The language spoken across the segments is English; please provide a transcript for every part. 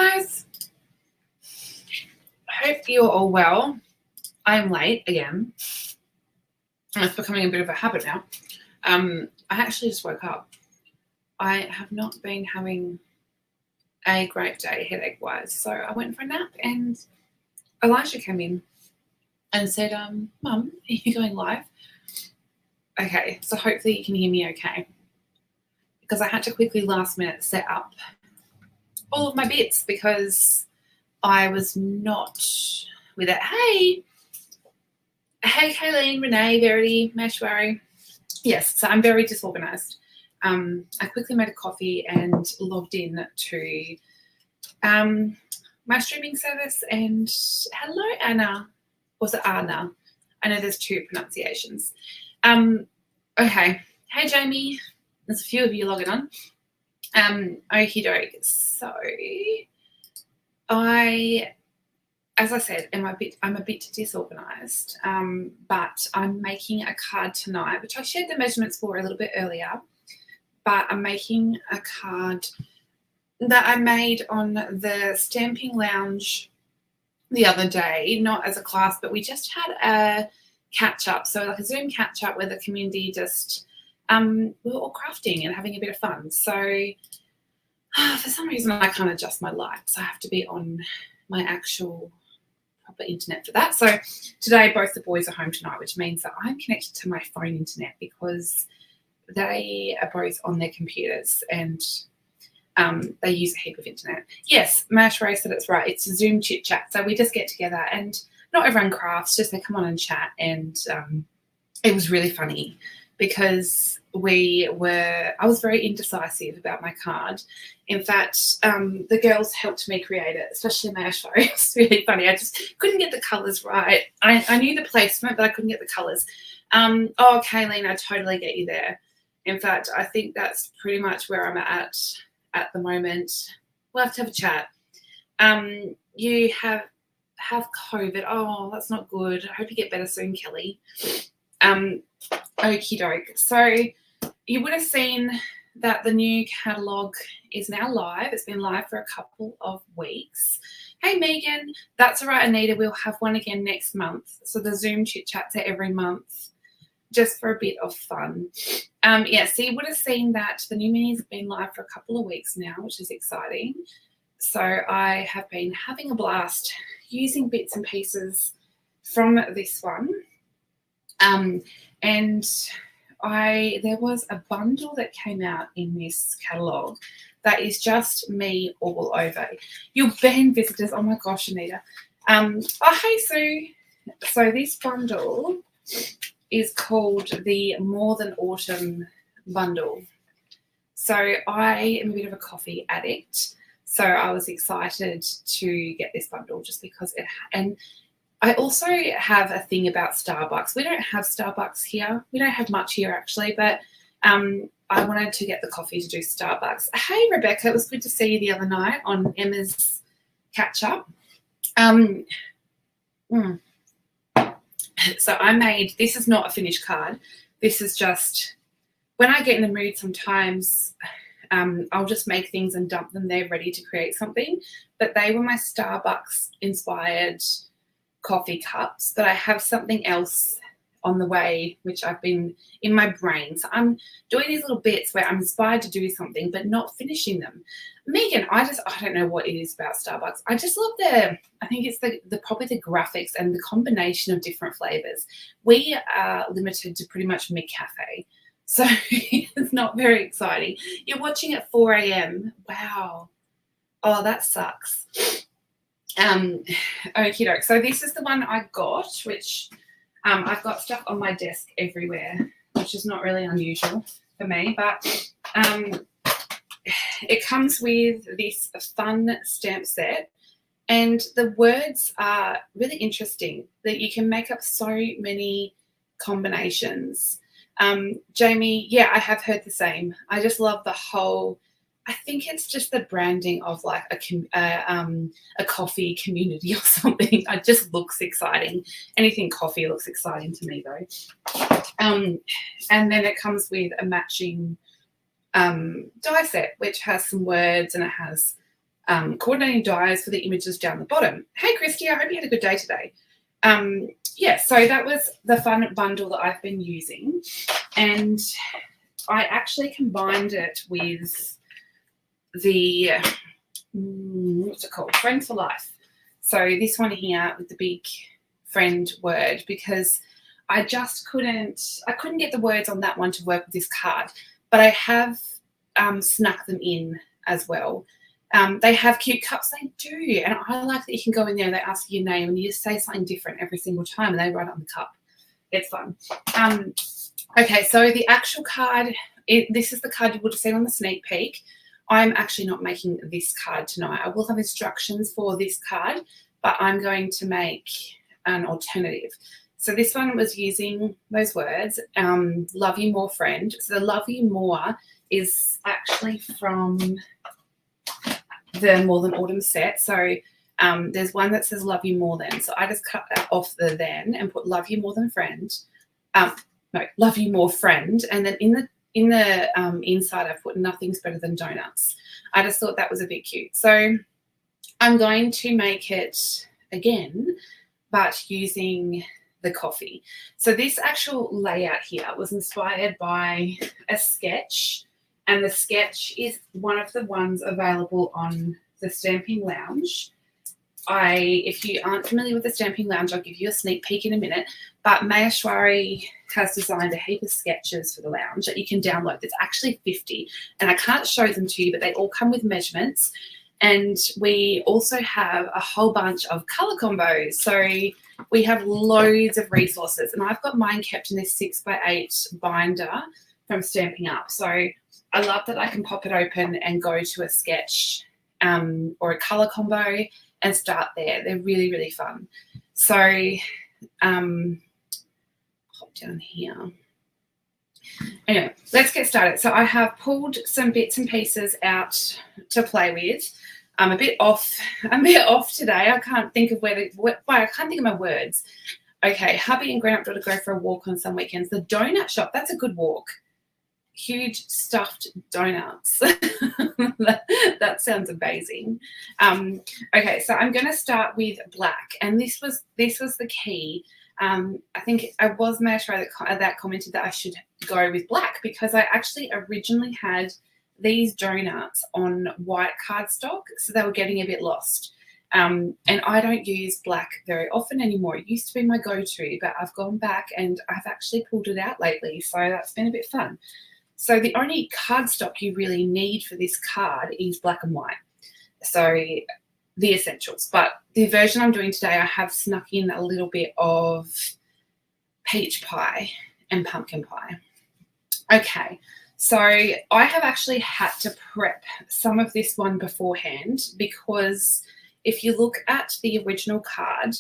guys. I hope you're all well. I am late again. It's becoming a bit of a habit now. I actually just woke up. I have not been having a great day headache-wise, so I went for a nap and Elijah came in and said, Mum, are you going live? Okay, so hopefully you can hear me okay, because I had to quickly last minute set up all of my bits because I was not with it. Hey, Kayleen, Renee, Verity, Meshwari. Yes, so I'm very disorganized. I quickly made a coffee and logged in to my streaming service. And hello, Anna. Was it Anna? I know there's two pronunciations. Okay. Hey, Jamie. There's a few of you logging on. Okie doke. So as I said, I'm a bit disorganized, but I'm making a card tonight, which I shared the measurements for a little bit earlier, but I'm making a card that I made on the Stamping Lounge the other day, not as a class, but we just had a catch-up, so like a Zoom catch-up where the community just, we were all crafting and having a bit of fun. So for some reason I can't adjust my lights. I have to be on my actual proper internet for that. So today both the boys are home tonight, which means that I'm connected to my phone internet because they are both on their computers and they use a heap of internet. Yes, Mash Ray said it's right. It's a Zoom chit chat. So we just get together and not everyone crafts, just they come on and chat. And it was really funny because I was very indecisive about my card. In fact, the girls helped me create it, especially Mash Ray. It's really funny. I just couldn't get the colours right. I knew the placement, but I couldn't get the colours. Oh, Kayleen, I totally get you there. In fact, I think that's pretty much where I'm at the moment. We'll have to have a chat. You have COVID. Oh, that's not good. I hope you get better soon, Kelly. Okie doke. So you would have seen that the new catalogue is now live. It's been live for a couple of weeks. Hey, Megan. That's all right, Anita. We'll have one again next month. So the Zoom chit chats are every month, just for a bit of fun. Yeah, so you would have seen that the new minis have been live for a couple of weeks now, which is exciting. So I have been having a blast using bits and pieces from this one. And there was a bundle that came out in this catalogue that is just me all over. Your band visitors, oh my gosh, Anita. Oh, hey, Sue. So this bundle is called the More Than Autumn bundle. So I am a bit of a coffee addict, so I was excited to get this bundle just because and I also have a thing about Starbucks. We don't have Starbucks here. We don't have much here actually, but I wanted to get the coffee to do Starbucks. Hey, Rebecca, it was good to see you the other night on Emma's catch-up. So I made, this is not a finished card. This is just, when I get in the mood sometimes, I'll just make things and dump them there ready to create something. But they were my Starbucks inspired coffee cups. But I have something else on the way, which I've been in my brain. So I'm doing these little bits where I'm inspired to do something, but not finishing them. Megan, I don't know what it is about Starbucks. I just love I think it's probably the graphics and the combination of different flavors. We are limited to pretty much McCafe. So it's not very exciting. You're watching at 4 a.m. Wow. Oh, that sucks. Okie doke. So this is the one I got, which I've got stuff on my desk everywhere, which is not really unusual for me, but it comes with this fun stamp set, and the words are really interesting that you can make up so many combinations. Jamie, yeah, I have heard the same. I just love the whole, I think it's just the branding of like a coffee community or something. It just looks exciting. Anything coffee looks exciting to me though. And then it comes with a matching die set, which has some words and it has coordinating dies for the images down the bottom. Hey, Christy, I hope you had a good day today. Yeah, so that was the fun bundle that I've been using, and I actually combined it with the, what's it called, Friend for Life. So this one here with the big friend word, because I just couldn't get the words on that one to work with this card, but I have snuck them in as well. They have cute cups, they do, and I like that you can go in there and they ask you your name and you just say something different every single time and they write it on the cup. It's fun. Okay, so the actual card, this is the card you would have seen on the sneak peek. I'm actually not making this card tonight. I will have instructions for this card, but I'm going to make an alternative. So this one was using those words, love you more friend. So the love you more is actually from the More Than Autumn set. So there's one that says love you more than. So I just cut that off the then and put love you more than friend. No, love you more friend. And then in the inside I've put nothing's better than donuts. I just thought that was a bit cute. So I'm going to make it again, but using the coffee. So this actual layout here was inspired by a sketch, and the sketch is one of the ones available on the Stamping Lounge. If you aren't familiar with the Stamping Lounge, I'll give you a sneak peek in a minute, but Mayashwari has designed a heap of sketches for the lounge that you can download. There's actually 50, and I can't show them to you, but they all come with measurements. And we also have a whole bunch of colour combos. So we have loads of resources, and I've got mine kept in this 6x8 binder from Stampin' Up. So I love that I can pop it open and go to a sketch or a colour combo and start there. They're really, really fun. So pop down here. Anyway, let's get started. So I have pulled some bits and pieces out to play with. I'm a bit off today. I can't think of I can't think of my words. Okay, hubby and grown-up daughter go for a walk on some weekends. The donut shop, that's a good walk. Huge stuffed donuts. that sounds amazing. Okay, so I'm going to start with black, and this was the key. I think I was Mayashwari that commented that I should go with black, because I actually originally had these donuts on white cardstock, so they were getting a bit lost. And I don't use black very often anymore. It used to be my go-to, but I've gone back and I've actually pulled it out lately, so that's been a bit fun. So the only cardstock you really need for this card is black and white. So the essentials. But the version I'm doing today, I have snuck in a little bit of peach pie and pumpkin pie. Okay, so I have actually had to prep some of this one beforehand, because if you look at the original card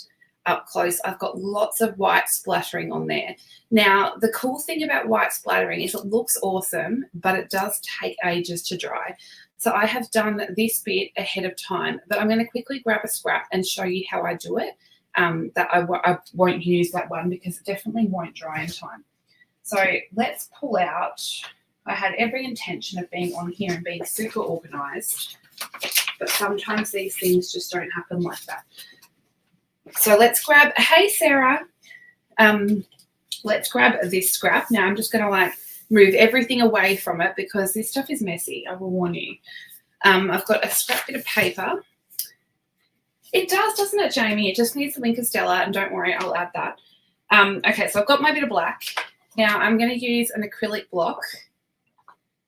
up close, I've got lots of white splattering on there. Now, the cool thing about white splattering is it looks awesome, but it does take ages to dry. So I have done this bit ahead of time, but I'm going to quickly grab a scrap and show you how I do it. That I won't use that one because it definitely won't dry in time. So let's pull out. I had every intention of being on here and being super organised, but sometimes these things just don't happen like that. So let's grab, hey Sarah, let's grab this scrap. Now I'm just going to move everything away from it because this stuff is messy, I will warn you. I've got a scrap bit of paper. It does, doesn't it, Jamie? It just needs the Lincoln Stella, and don't worry, I'll add that. Okay, so I've got my bit of black. Now I'm going to use an acrylic block,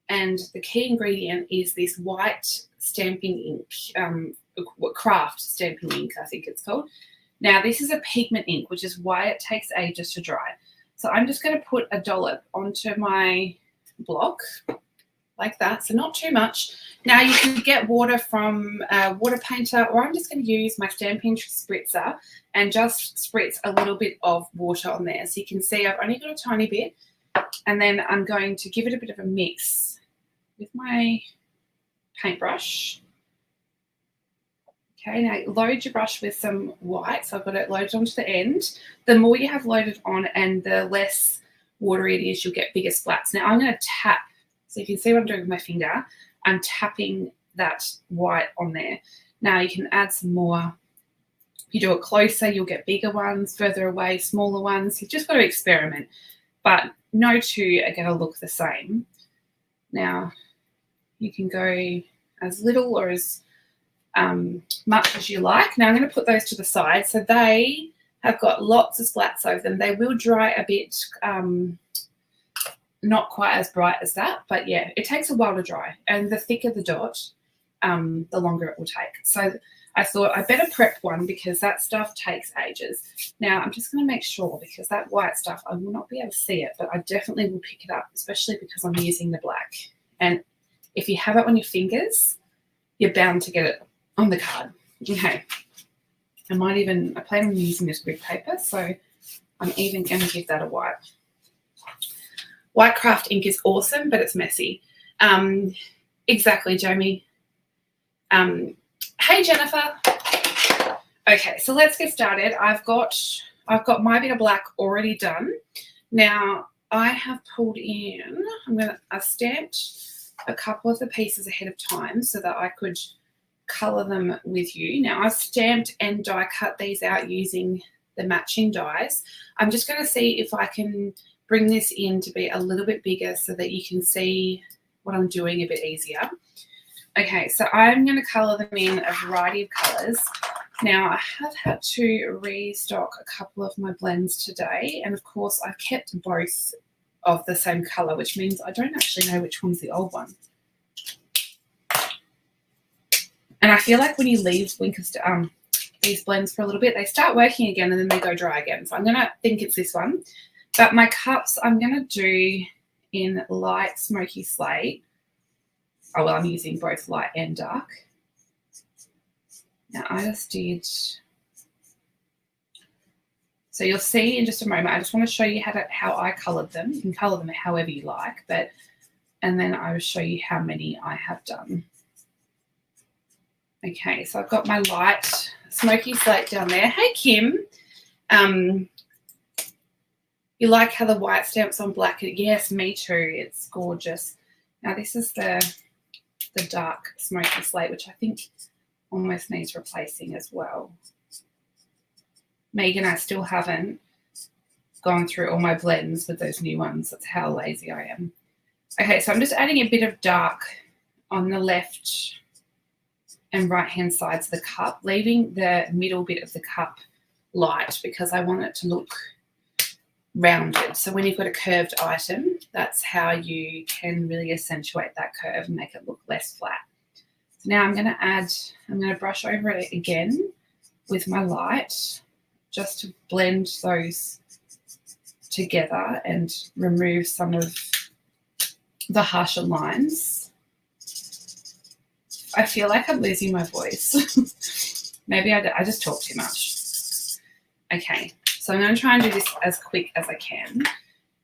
and the key ingredient is this white stamping ink, craft stamping ink, I think it's called. Now this is a pigment ink, which is why it takes ages to dry. So I'm just going to put a dollop onto my block like that, so not too much. Now you can get water from a water painter, or I'm just going to use my stamping spritzer and just spritz a little bit of water on there. So you can see I've only got a tiny bit, and then I'm going to give it a bit of a mix with my paintbrush. Okay, now load your brush with some white. So I've got it loaded onto the end. The more you have loaded on and the less watery it is, you'll get bigger splats. Now I'm going to tap. So you can see what I'm doing with my finger. I'm tapping that white on there. Now you can add some more. If you do it closer, you'll get bigger ones, further away, smaller ones. You've just got to experiment, but no two are going to look the same. Now you can go as little or as much as you like. Now I'm going to put those to the side. So they have got lots of splats over them. They will dry a bit, not quite as bright as that, but yeah, it takes a while to dry. And the thicker the dot, the longer it will take. So I thought I better prep one because that stuff takes ages. Now I'm just going to make sure, because that white stuff, I will not be able to see it, but I definitely will pick it up, especially because I'm using the black. And if you have it on your fingers, you're bound to get it on the card. Okay. I plan on using this grid paper, so I'm even going to give that a wipe. White craft ink is awesome, but it's messy. Exactly, Jamie. Hey, Jennifer. Okay, so let's get started. I've got my bit of black already done. Now I have pulled in. I've stamped a couple of the pieces ahead of time so that I could color them with you. Now I've stamped and die cut these out using the matching dies. I'm just going to see if I can bring this in to be a little bit bigger so that you can see what I'm doing a bit easier. Okay, so I'm going to color them in a variety of colors. Now I have had to restock a couple of my blends today, and of course I've kept both of the same color, which means I don't actually know which one's the old one. And I feel like when you leave these blends for a little bit, they start working again and then they go dry again. So I'm going to think it's this one. But my cups I'm going to do in light smoky slate. Oh, well, I'm using both light and dark. Now I just did. So you'll see in just a moment. I just want to show you how I coloured them. You can colour them however you like, and then I will show you how many I have done. Okay, so I've got my light smoky slate down there. Hey, Kim. You like how the white stamps on black? Yes, me too. It's gorgeous. Now this is the dark smoky slate, which I think almost needs replacing as well. Megan, I still haven't gone through all my blends with those new ones. That's how lazy I am. Okay, so I'm just adding a bit of dark on the left and right-hand sides of the cup, leaving the middle bit of the cup light because I want it to look rounded. So when you've got a curved item, that's how you can really accentuate that curve and make it look less flat. So now I'm going to brush over it again with my light just to blend those together and remove some of the harsher lines. I feel like I'm losing my voice. Maybe I just talk too much. Okay, so I'm going to try and do this as quick as I can.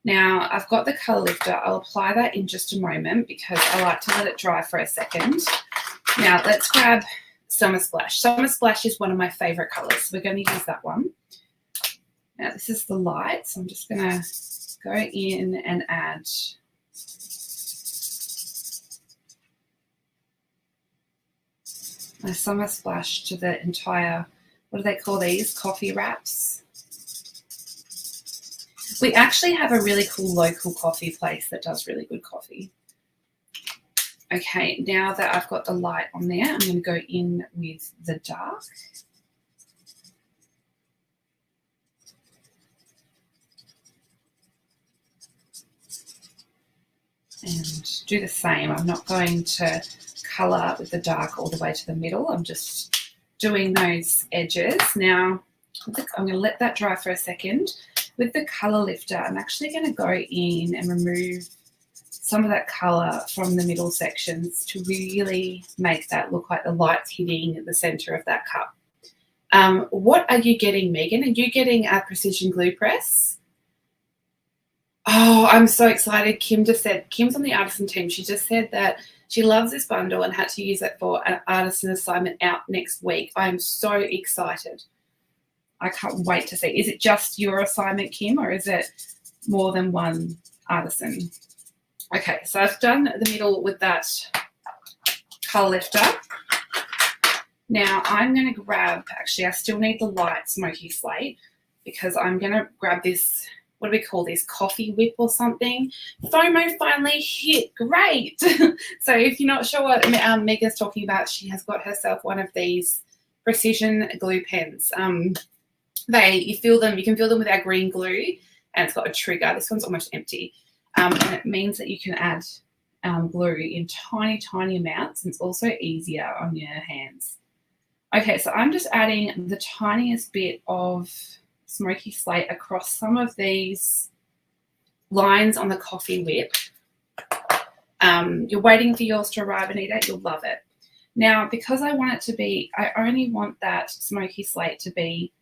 Now, I've got the colour lifter. I'll apply that in just a moment because I like to let it dry for a second. Now, let's grab Summer Splash. Summer Splash is one of my favourite colours, so we're going to use that one. Now, this is the light, so I'm just going to go in and add my Summer Splash to the entire, what do they call these? Coffee wraps. We actually have a really cool local coffee place that does really good coffee. Okay, now that I've got the light on there, I'm going to go in with the dark. And do the same. I'm not going to colour with the dark all the way to the middle. I'm just doing those edges. Now, I'm going to let that dry for a second. With the colour lifter, I'm actually going to go in and remove some of that colour from the middle sections to really make that look like the light's hitting the centre of that cup. What are you getting, Megan? Are you getting a precision glue press? Oh, I'm so excited. Kim just said, Kim's on the artisan team. She just said that she loves this bundle and had to use it for an artisan assignment out next week. I am so excited. I can't wait to see. Is it just your assignment, Kim, or is it more than one artisan? Okay, so I've done the middle with that colour lifter. Now I'm going to grab, actually I still need the light smoky slate because I'm going to grab this, what do we call this, coffee whip or something. FOMO finally hit, great. So if you're not sure what Megan's talking about, she has got herself one of these precision glue pens. You can fill them with our green glue, and it's got a trigger. This one's almost empty, and it means that you can add glue in tiny, tiny amounts, and it's also easier on your hands. Okay, so I'm just adding the tiniest bit of smoky slate across some of these lines on the coffee whip. You're waiting for yours to arrive, Anita. You'll love it. Now, because I want it to be, I only want that smoky slate to be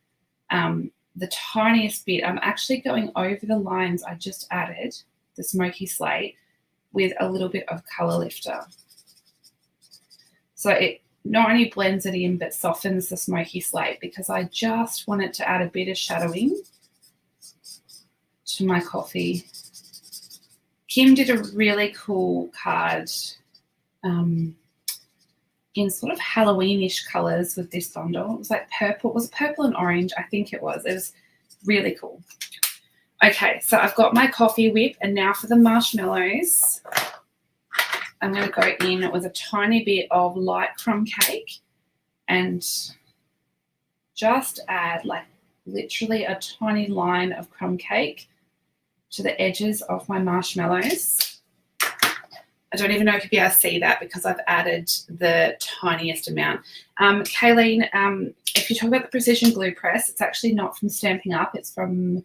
the tiniest bit, I'm actually going over the lines I just added, the smoky slate, with a little bit of colour lifter. So it not only blends it in, but softens the smoky slate, because I just want it to add a bit of shadowing to my coffee. Kim did a really cool card in sort of Halloweenish colours with this bundle. It was like purple. Was it purple and orange? I think it was. It was really cool. Okay, so I've got my coffee whip, and now for the marshmallows, I'm going to go in with a tiny bit of light crumb cake and just add like literally a tiny line of crumb cake to the edges of my marshmallows. I don't even know if you'll be able to see that because I've added the tiniest amount. Kayleen, if you talk about the precision glue press, it's actually not from Stampin' Up. It's from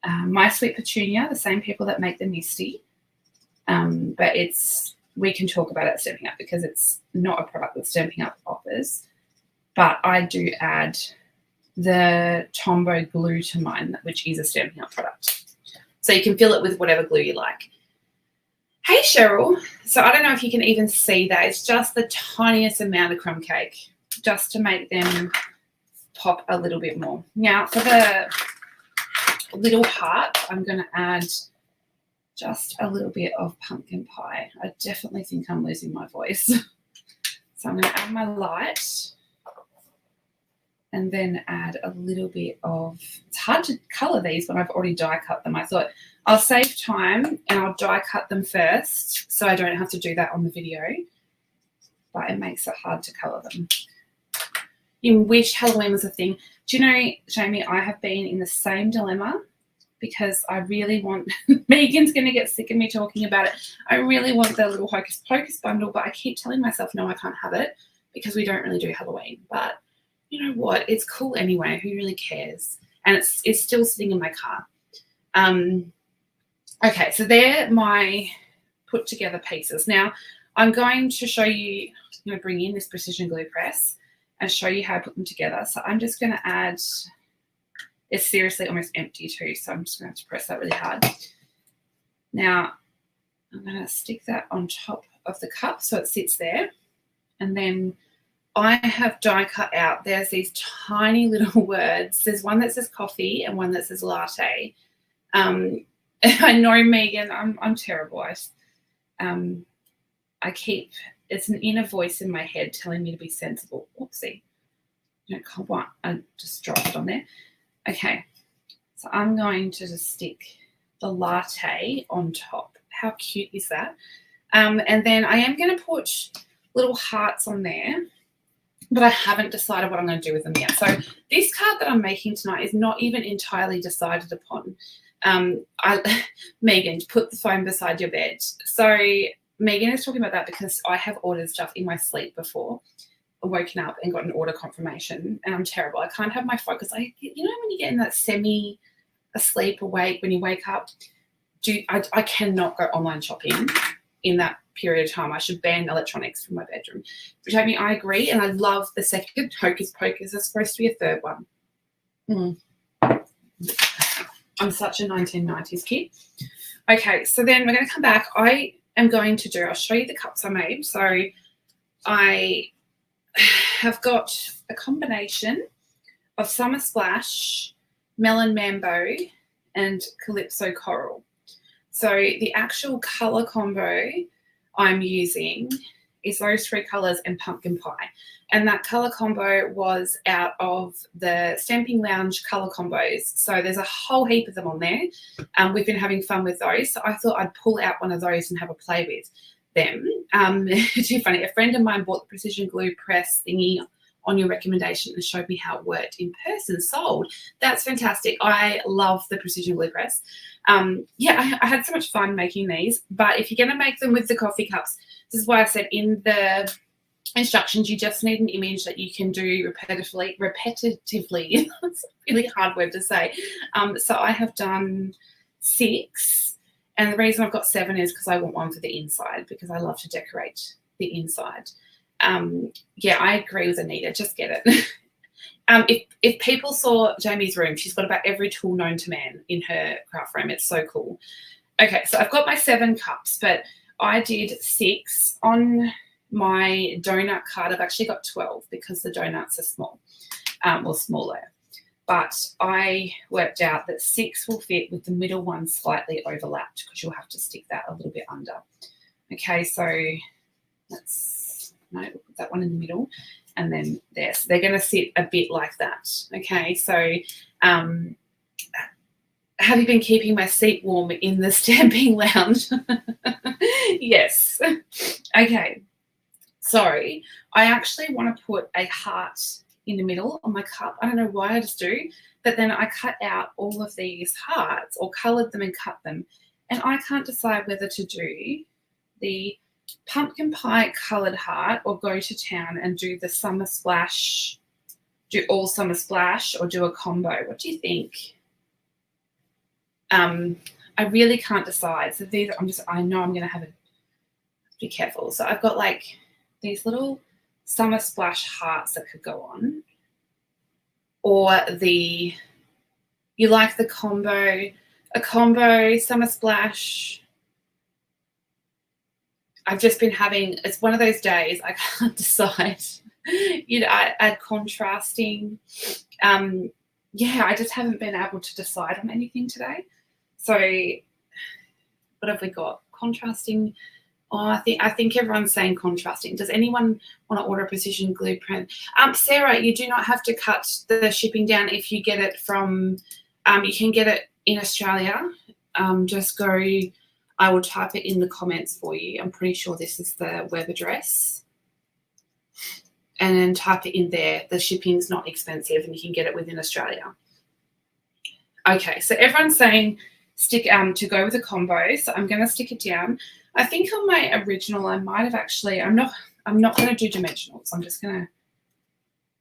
My Sweet Petunia, the same people that make the Misty. But we can talk about it at Stampin' Up because it's not a product that Stampin' Up offers. But I do add the Tombow glue to mine, which is a Stampin' Up product. So you can fill it with whatever glue you like. Hey, Cheryl. So I don't know if you can even see that. It's just the tiniest amount of crumb cake just to make them pop a little bit more. Now, for the little heart, I'm going to add just a little bit of pumpkin pie. I definitely think I'm losing my voice. So I'm going to add my light and then add a little bit of, it's hard to colour these when I've already die cut them. I thought I'll save time and I'll die cut them first so I don't have to do that on the video, but it makes it hard to colour them. You wish Halloween was a thing. Do you know, Jamie, I have been in the same dilemma because I really want, Megan's going to get sick of me talking about it. I really want the little Hocus Pocus bundle, but I keep telling myself, no, I can't have it because we don't really do Halloween. But you know what? It's cool anyway. Who really cares? And it's still sitting in my car. Okay, so they're my put together pieces. Now I'm going to show you, I'm going to bring in this precision glue press and show you how I put them together. So I'm just going to add, it's seriously almost empty too, so I'm just going to have to press that really hard. Now I'm going to stick that on top of the cup so it sits there, and then I have die cut out, there's these tiny little words. There's one that says coffee and one that says latte. I know, Megan, I'm terrible. It's an inner voice in my head telling me to be sensible. Oopsie. I just dropped it on there. Okay, so I'm going to just stick the latte on top. How cute is that? And then I am going to put little hearts on there, but I haven't decided what I'm going to do with them yet. So this card that I'm making tonight is not even entirely decided upon. Megan, put the phone beside your bed. So Megan is talking about that because I have ordered stuff in my sleep before, woken up and got an order confirmation, and I'm terrible. I can't have my focus. You know when you get in that semi-asleep awake, when you wake up, I cannot go online shopping in that period of time. I should ban electronics from my bedroom. Which I mean, I agree, and I love the second Hocus Pocus. There's supposed to be a third one. I'm such a 1990s kid. Okay, so then we're going to come back. I'll show you the cups I made. So I have got a combination of Summer Splash, Melon Mambo, and Calypso Coral. So the actual colour combo I'm using is those 3 colours and pumpkin pie. And that colour combo was out of the Stamping Lounge colour combos. So there's a whole heap of them on there. We've been having fun with those. So I thought I'd pull out one of those and have a play with them. Too funny. A friend of mine bought the precision glue press thingy on your recommendation and showed me how it worked in person. Sold. That's fantastic. I love the precision glue press. Yeah, I had so much fun making these. But if you're going to make them with the coffee cups, this is why I said in the instructions, you just need an image that you can do repetitively. That's a really hard word to say. So I have done 6, and the reason I've got 7 is because I want one for the inside, because I love to decorate the inside. Yeah, I agree with Anita. Just get it. If people saw Jamie's room, she's got about every tool known to man in her craft room. It's so cool. Okay, so I've got my 7 cups, but I did 6 on my donut card. I've actually got 12 because the donuts are small, or smaller. But I worked out that 6 will fit with the middle one slightly overlapped, because you'll have to stick that a little bit under. Okay, so let's put that one in the middle, and then there. So they're going to sit a bit like that. Okay, so have you been keeping my seat warm in the Stamping Lounge? Yes. Okay. Sorry, I actually want to put a heart in the middle on my cup. I don't know why I just do, but then I cut out all of these hearts, or coloured them and cut them, and I can't decide whether to do the pumpkin pie coloured heart or go to town and do the summer splash, do all summer splash, or do a combo. What do you think? I really can't decide. So these, I know I'm going to have to be careful. So I've got like these little summer splash hearts that could go on, or you like the combo, a combo summer splash. I've just been having, it's one of those days I can't decide. I add contrasting. Yeah, I just haven't been able to decide on anything today. So what have we got? Contrasting. Oh, I think everyone's saying contrasting. Does anyone want to order a precision glue print? Sarah, you do not have to cut the shipping down if you get it from, you can get it in Australia. Just go, I will type it in the comments for you. I'm pretty sure this is the web address. And then type it in there. The shipping's not expensive and you can get it within Australia. Okay, so everyone's saying stick to go with a combo. So I'm going to stick it down. I think on my original, I might have actually, I'm not going to do dimensionals. I'm just going to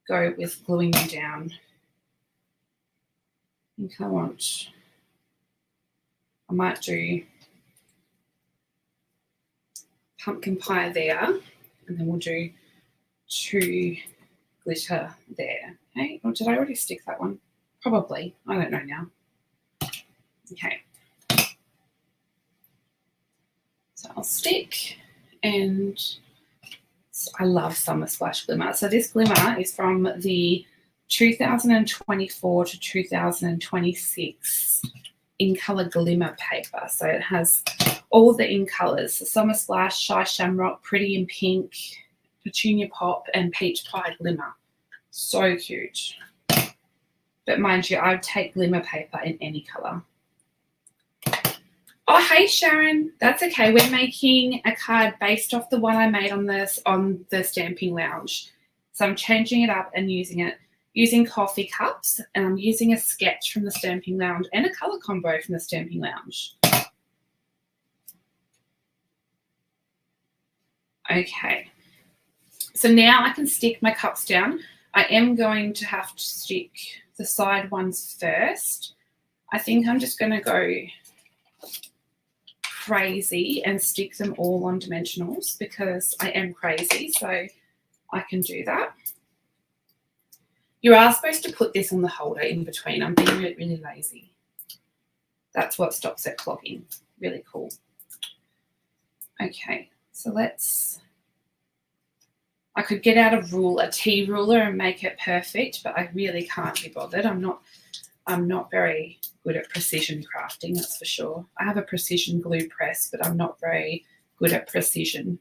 go with gluing them down. I think I might do pumpkin pie there, and then we'll do 2 glitter there. Okay, or did I already stick that one? Probably. I don't know now. Okay. So I'll stick, and I love Summer Splash Glimmer. So this glimmer is from the 2024 to 2026 in colour glimmer paper. So it has all the in colours: so Summer Splash, Shy Shamrock, Pretty in Pink, Petunia Pop, and Peach Pie Glimmer. So cute. But mind you, I would take glimmer paper in any colour. Oh, hey, Sharon. That's okay. We're making a card based off the one I made on the Stamping Lounge. So I'm changing it up and using coffee cups, and I'm using a sketch from the Stamping Lounge and a colour combo from the Stamping Lounge. Okay. So now I can stick my cups down. I am going to have to stick the side ones first. I think I'm just going to go crazy and stick them all on dimensionals because I am crazy, so I can do that. You are supposed to put this on the holder in between. I'm being really, really lazy. That's what stops it clogging. Really cool. Okay, so I could get out a T ruler and make it perfect, but I really can't be bothered. I'm not very good at precision crafting, that's for sure. I have a precision glue press, but I'm not very good at precision.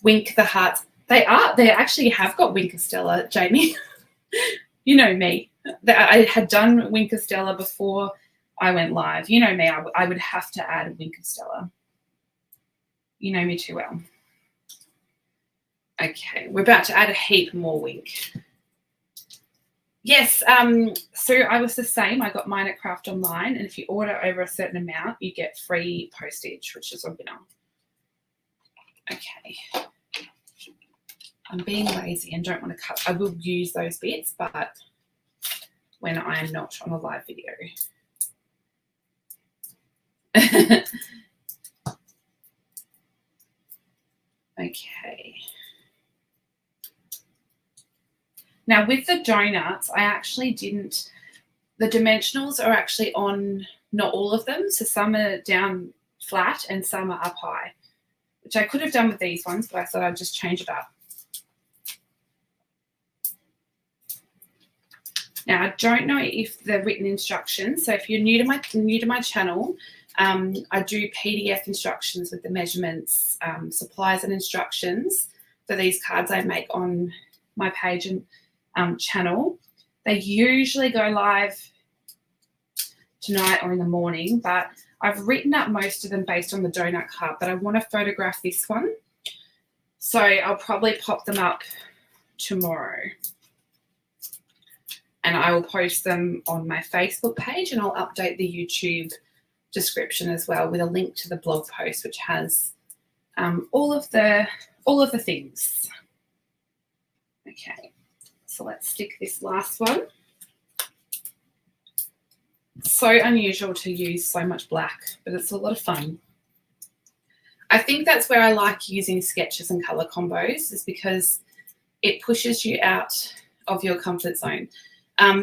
Wink the hearts. They actually have got Wink of Stella, Jamie. You know me. I had done Wink of Stella before I went live. You know me. I would have to add Wink of Stella. You know me too well. Okay, we're about to add a heap more Wink. Yes, so I was the same. I got mine at Craft Online, and if you order over a certain amount, you get free postage, which is a winner. Okay. I'm being lazy and don't want to cut. I will use those bits, but when I am not on a live video. Okay. Now with the donuts, I actually didn't, the dimensionals are actually on not all of them. So some are down flat and some are up high, which I could have done with these ones, but I thought I'd just change it up. Now, I don't know if the written instructions, so if you're new to my channel, I do PDF instructions with the measurements, supplies and instructions for these cards I make on my page and channel. They usually go live tonight or in the morning, but I've written up most of them based on the donut card, but I want to photograph this one. So I'll probably pop them up tomorrow. And I will post them on my Facebook page, and I'll update the YouTube description as well with a link to the blog post, which has all of the things. Okay, so let's stick this last one. So unusual to use so much black, but it's a lot of fun. I think that's where I like using sketches and color combos, is because it pushes you out of your comfort zone.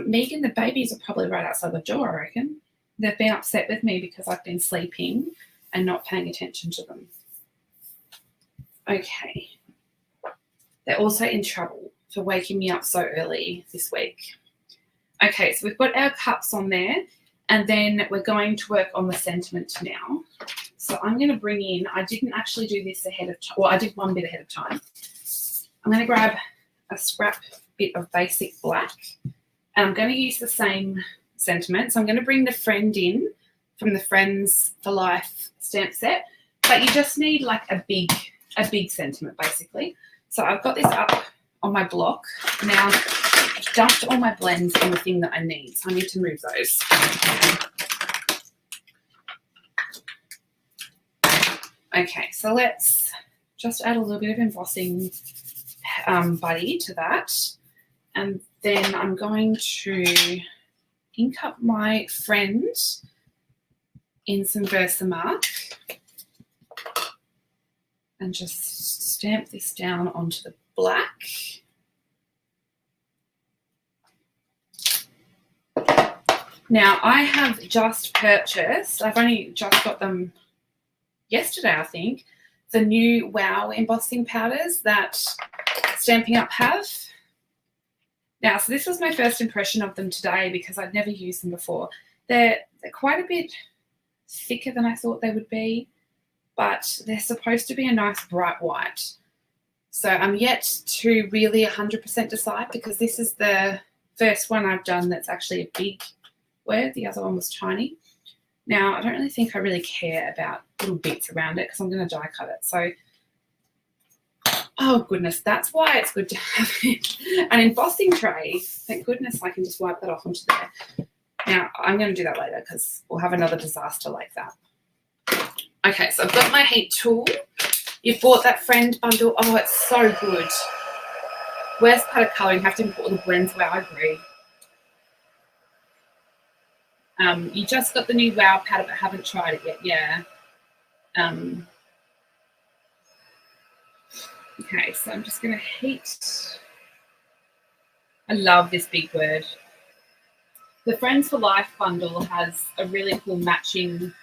Megan, the babies are probably right outside the door, I reckon. They've been upset with me because I've been sleeping and not paying attention to them. Okay. They're also in trouble for waking me up so early this week. Okay, so we've got our cups on there, and then we're going to work on the sentiment now. So I'm going to bring in, I didn't actually do this ahead of time. Well, I did one bit ahead of time. I'm going to grab a scrap bit of basic black. And I'm going to use the same sentiment. So I'm going to bring the friend in from the Friends for Life stamp set. But you just need like a big sentiment, basically. So I've got this up on my block. Now, I've dumped all my blends in the thing that I need. So I need to move those. Okay, so let's just add a little bit of embossing buddy to that. And then I'm going to ink up my friend in some Versamark and just stamp this down onto the black. Now, I have just purchased, I've only just got them yesterday, I think, the new Wow embossing powders that Stampin' Up have. Now, so this was my first impression of them today because I'd never used them before. They're quite a bit thicker than I thought they would be, but they're supposed to be a nice bright white. So I'm yet to really 100% decide because this is the first one I've done that's actually a big word. The other one was tiny. Now, I don't really think I really care about little bits around it because I'm going to die cut it. So, oh goodness, that's why it's good to have an embossing tray. Thank goodness I can just wipe that off onto there. Now, I'm going to do that later because we'll have another disaster like that. Okay, so I've got my heat tool. You bought that friend bundle. Oh, it's so good. Worst part of colouring, have to import the blends. Wow, I agree. You just got the new Wow powder but haven't tried it yet. Yeah. Okay, so I'm just going to heat. I love this big word. The Friends for Life bundle has a really cool matching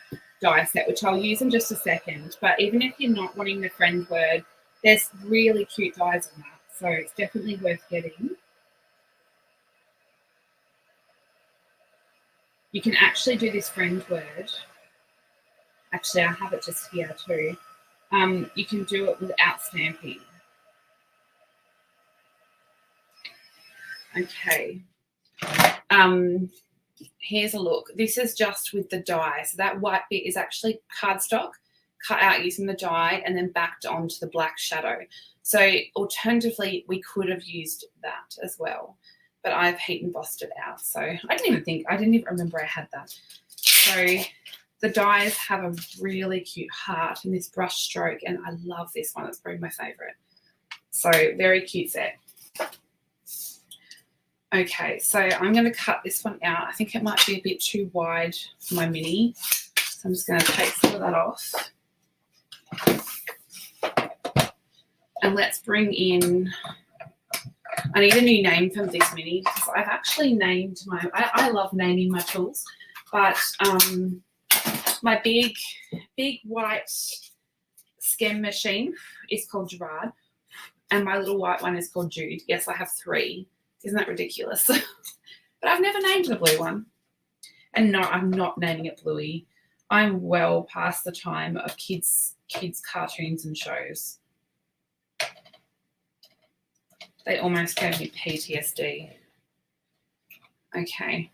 die set, which I'll use in just a second. But even if you're not wanting the friend word, there's really cute dies on that. So it's definitely worth getting. You can actually do this friend word. Actually, I have it just here too. You can do it without stamping. Okay. Here's a look. This is just with the die. So that white bit is actually cardstock cut out using the die and then backed onto the black shadow. So alternatively, we could have used that as well, but I've heat embossed it out. So I didn't even remember I had that. So the dies have a really cute heart in this brush stroke, and I love this one. It's probably my favorite. So very cute set. Okay, so I'm going to cut this one out. I think it might be a bit too wide for my mini. So I'm just going to take some of that off. And let's bring in, I need a new name for this mini because I've actually named I love naming my tools, but my big white stem machine is called Gerard, and my little white one is called Jude. Yes, I have 3. Isn't that ridiculous? But I've never named the blue one. And no, I'm not naming it Bluey. I'm well past the time of kids cartoons and shows. They almost gave me PTSD. Okay.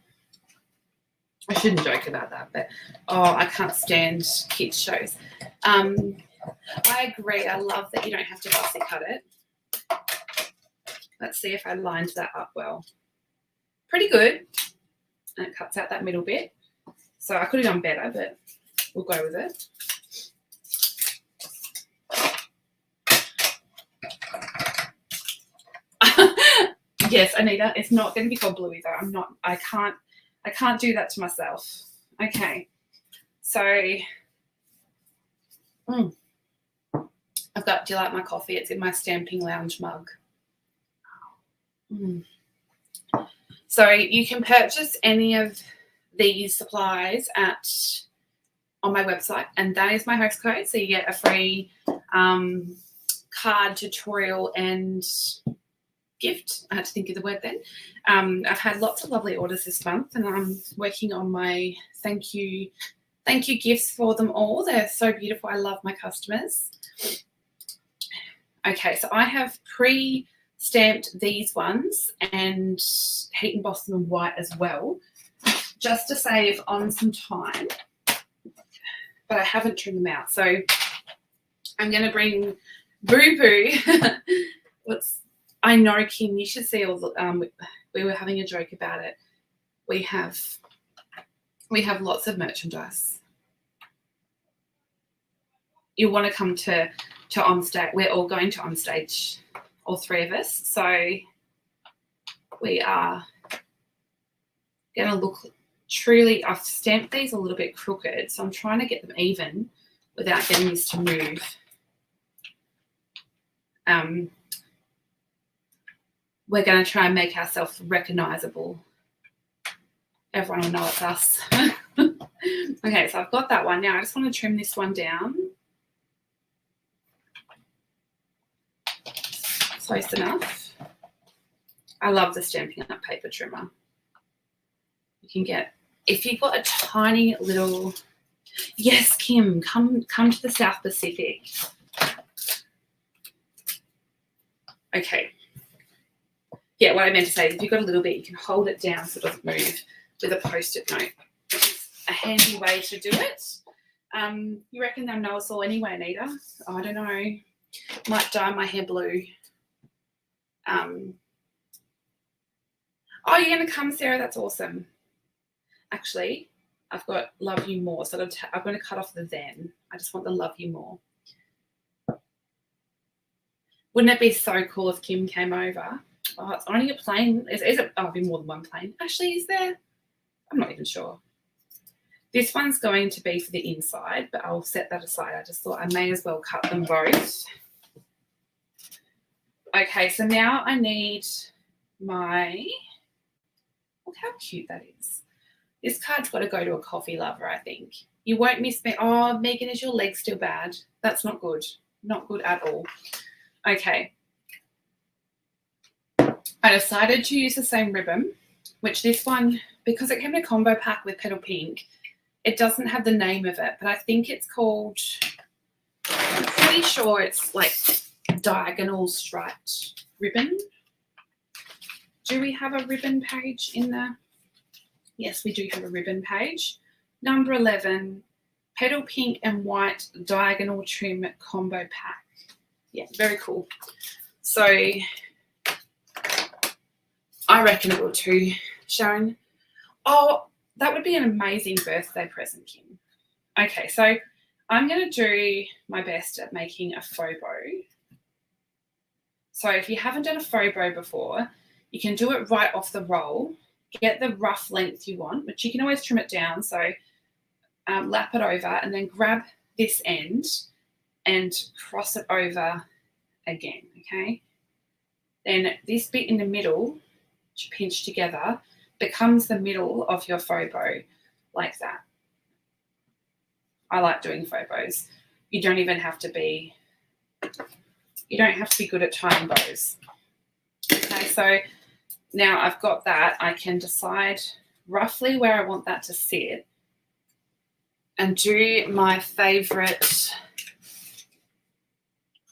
I shouldn't joke about that, but I can't stand kids shows. I agree. I love that you don't have to fussy cut it. Let's see if I lined that up well. Pretty good. And it cuts out that middle bit. So I could have done better, but we'll go with it. Yes, Anita, it's not going to be called Bluey though. I can't do that to myself. Okay. So I've got, do you like my coffee? It's in my Stamping Lounge mug. So you can purchase any of these supplies on my website, and that is my host code. So you get a free card, tutorial, and gift. I had to think of the word then. I've had lots of lovely orders this month, and I'm working on my thank you gifts for them all. They're so beautiful. I love my customers. Okay, so I have pre-stamped these ones and heat embossed them in white as well, just to save on some time, but I haven't trimmed them out. So I'm going to bring Boo Boo. I know, Kim, you should see all the, we were having a joke about it. We have lots of merchandise. You want to come to Onstage. We're all going to Onstage, all 3 of us. So we are going to look truly, I've stamped these a little bit crooked, so I'm trying to get them even without getting this to move. We're going to try and make ourselves recognisable. Everyone will know it's us. Okay, so I've got that one. Now I just want to trim this one down. Close enough. I love the Stampin' Up paper trimmer. You can get, if you've got a tiny little, yes, Kim, come to the South Pacific. Okay. Yeah, what I meant to say is if you've got a little bit, you can hold it down so it doesn't move with a Post-it note. It's a handy way to do it. You reckon they'll know us all anyway, Anita? Oh, I don't know. Might dye my hair blue. Oh, you're going to come, Sarah? That's awesome. Actually, I've got love you more. So I'm going to cut off the then. I just want the love you more. Wouldn't it be so cool if Kim came over? Oh, it's only a plain. Is it? Oh, it'll be more than one plain. Actually, is there? I'm not even sure. This one's going to be for the inside, but I'll set that aside. I just thought I may as well cut them both. Okay, so now I need my, look how cute that is. This card's got to go to a coffee lover, I think. You won't miss me. Oh, Megan, is your leg still bad? That's not good. Not good at all. Okay. I decided to use the same ribbon, which this one, because it came in a combo pack with Petal Pink, it doesn't have the name of it, but I think it's called, I'm pretty pretty sure it's like diagonal striped ribbon. Do we have a ribbon page in there? Yes, we do have a ribbon page. Number 11, petal pink and white diagonal trim combo pack. Yeah, very cool. So I reckon it will too, Sharon. Oh, that would be an amazing birthday present, Kim. Okay, so I'm going to do my best at making a faux bow. So if you haven't done a faux bow before, you can do it right off the roll. Get the rough length you want, but you can always trim it down. So lap it over and then grab this end and cross it over again, okay? Then this bit in the middle, which you pinch together, becomes the middle of your faux bow, like that. I like doing faux bows. You don't have to be good at tying bows. Okay, so now I've got that. I can decide roughly where I want that to sit and do my favourite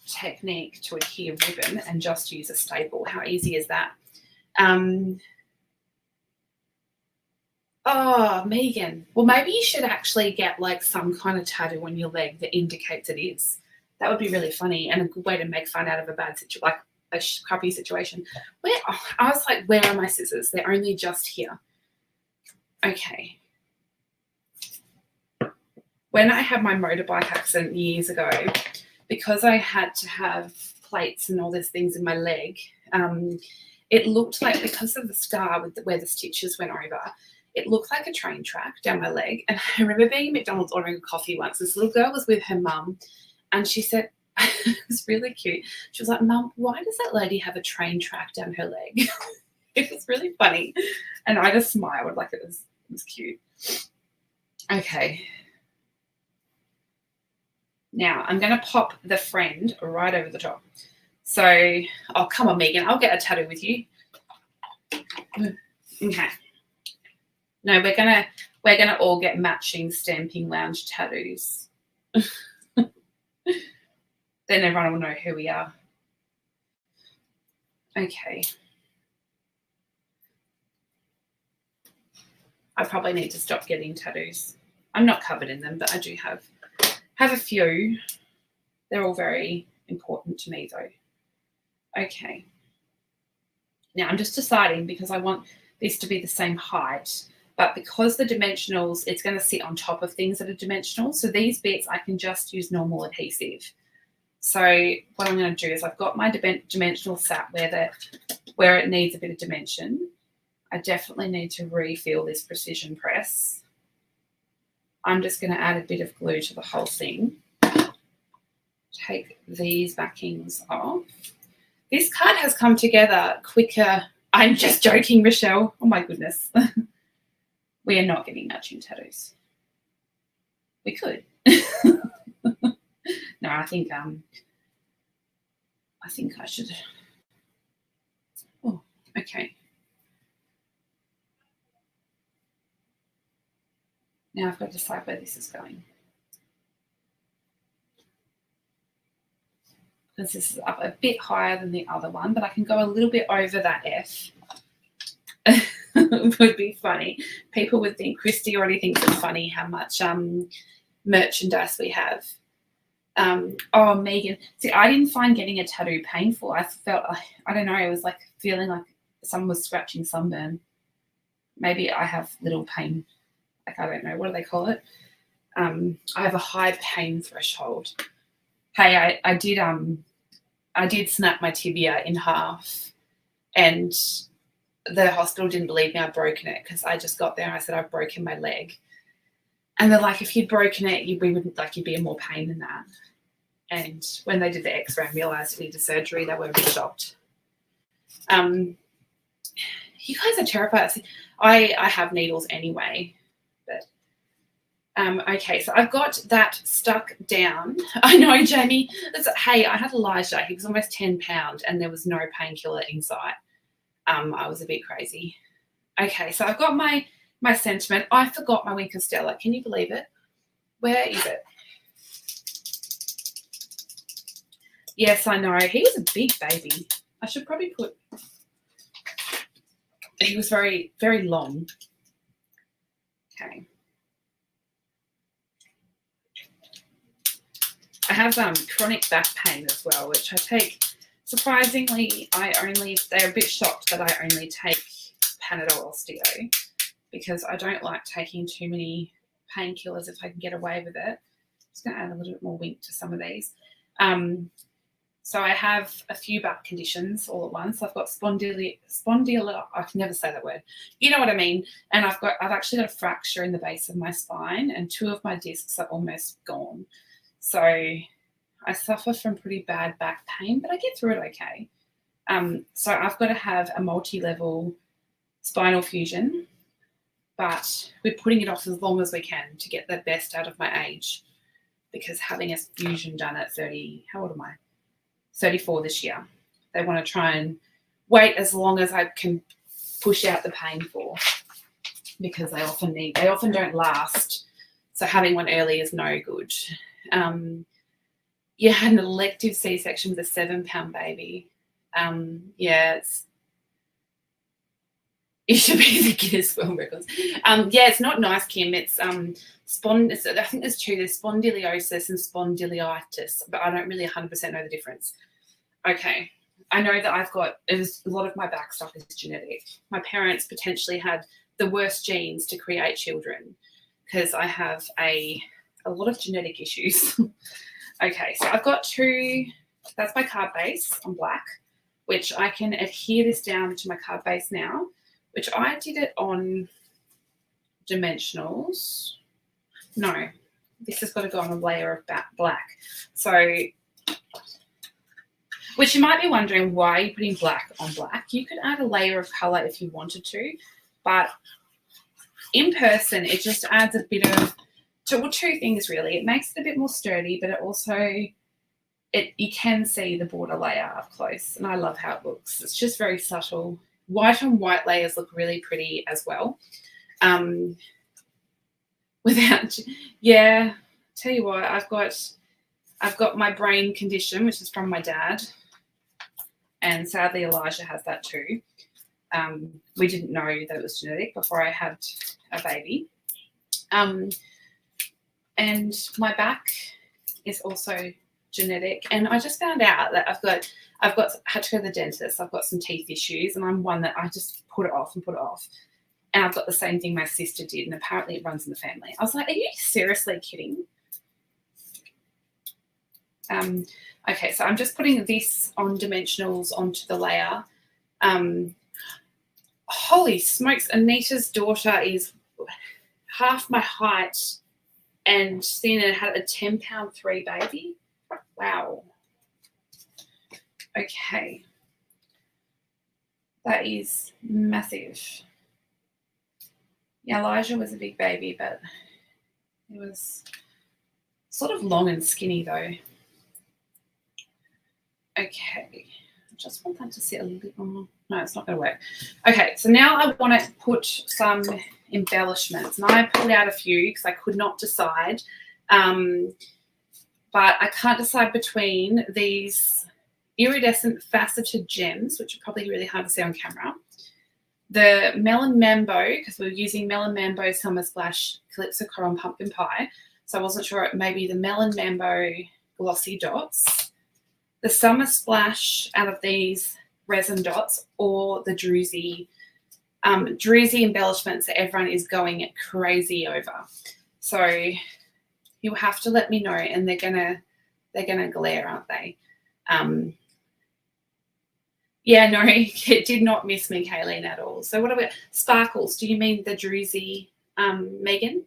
technique to adhere ribbon and just use a staple. How easy is that? Oh, Megan. Well, maybe you should actually get like some kind of tattoo on your leg that indicates it is. That would be really funny and a good way to make fun out of a bad situation, like a crappy situation. I was like, where are my scissors? They're only just here. Okay. When I had my motorbike accident years ago, because I had to have plates and all these things in my leg, it looked like, because of the scar with where the stitches went over, it looked like a train track down my leg. And I remember being at McDonald's ordering a coffee once. This little girl was with her mum, and she said, it was really cute. She was like, Mum, why does that lady have a train track down her leg? It was really funny. And I just smiled like it was cute. Okay. Now I'm going to pop the friend right over the top. So, oh, come on, Megan, I'll get a tattoo with you. Okay. No, we're gonna all get matching Stamping Lounge tattoos. Then everyone will know who we are. Okay. I probably need to stop getting tattoos. I'm not covered in them, but I do have a few. They're all very important to me though. Okay. Now I'm just deciding, because I want this to be the same height, but because the dimensionals, it's going to sit on top of things that are dimensional. So these bits I can just use normal adhesive. So what I'm going to do is, I've got my dimensional sat where it needs a bit of dimension. I definitely need to refill this precision press. I'm just going to add a bit of glue to the whole thing. Take these backings off. This card has come together quicker. I'm just joking, Rochelle. Oh my goodness. We are not getting matching tattoos. We could. No, I think I should. Oh, okay. Now I've got to decide where this is going. Because this is up a bit higher than the other one, but I can go a little bit over that F. It would be funny. People would think, Christy already thinks it's funny how much merchandise we have. Oh, Megan. See, I didn't find getting a tattoo painful. I felt, I don't know, it was like feeling like someone was scratching sunburn. Maybe I have little pain, like, I don't know, what do they call it? I have a high pain threshold. Hey, I did snap my tibia in half, and the hospital didn't believe me I'd broken it, because I just got there and I said I've broken my leg. And they're like, if you'd broken it, you'd be in more pain than that. And when they did the x-ray and realised it needed surgery, they were a bit shocked. You guys are terrified. I have needles anyway. But okay, so I've got that stuck down. I know, Jamie. Hey, I had Elijah. He was almost 10 pounds and there was no painkiller in sight. I was a bit crazy. Okay, so I've got my sentiment. I forgot my Wink of Stella. Can you believe it? Where is it? Yes, I know. He was a big baby. I should probably put... He was very, very long. Okay. I have chronic back pain as well, which I take... Surprisingly, they're a bit shocked that I only take Panadol Osteo because I don't like taking too many painkillers if I can get away with it. Just going to add a little bit more wink to some of these. So I have a few back conditions all at once. I've got I can never say that word. You know what I mean. And I've actually got a fracture in the base of my spine, and 2 of my discs are almost gone. So I suffer from pretty bad back pain, but I get through it okay. So I've got to have a multi-level spinal fusion, but we're putting it off as long as we can to get the best out of my age, because having a fusion done at 30, how old am I? 34 this year. They want to try and wait as long as I can push out the pain for, because they often don't last. So having one early is no good. Yeah, had an elective C-section with a 7-pound baby. Yeah, it should be the Guinness World Records. Yeah, it's not nice, Kim. It's I think there's 2. There's spondylosis and spondylitis, but I don't really 100% know the difference. Okay, I know that a lot of my back stuff is genetic. My parents potentially had the worst genes to create children because I have a lot of genetic issues. Okay, so I've got 2. That's my card base on black, which I can adhere this down to my card base now, which I did it on dimensionals. No, this has got to go on a layer of black. So, which you might be wondering, why are you putting black on black? You could add a layer of colour if you wanted to, but in person, it just adds a bit of... Well, 2 things really. It makes it a bit more sturdy, but it also, you can see the border layer up close, and I love how it looks. It's just very subtle. White on white layers look really pretty as well. Yeah, tell you what, I've got my brain condition, which is from my dad, and sadly Elijah has that too. We didn't know that it was genetic before I had a baby. And my back is also genetic. And I just found out that had to go to the dentist. I've got some teeth issues, and I'm one that I just put it off. And I've got the same thing my sister did, and apparently it runs in the family. I was like, are you seriously kidding? Okay, so I'm just putting this on dimensionals onto the layer. Holy smokes, Anita's daughter is half my height, and Stina had a 10-pound 3 baby. Wow. Okay. That is massive. Yeah, Elijah was a big baby, but he was sort of long and skinny though. Okay. I just want that to sit a little bit more. No, it's not going to work. Okay, so now I want to put some embellishments, and I pulled out a few because I could not decide, but I can't decide between these iridescent faceted gems, which are probably really hard to see on camera, the Melon Mambo, because we're using Melon Mambo Summer Splash Calypso Coral Pumpkin Pie, so I wasn't sure, maybe the Melon Mambo Glossy Dots, the Summer Splash out of these resin dots, or the Druzy embellishments that everyone is going crazy over. So you'll have to let me know, and they're gonna glare, aren't they? Yeah, no, it did not miss me, Kayleen, at all. So what about sparkles? Do you mean the Druzy, Megan?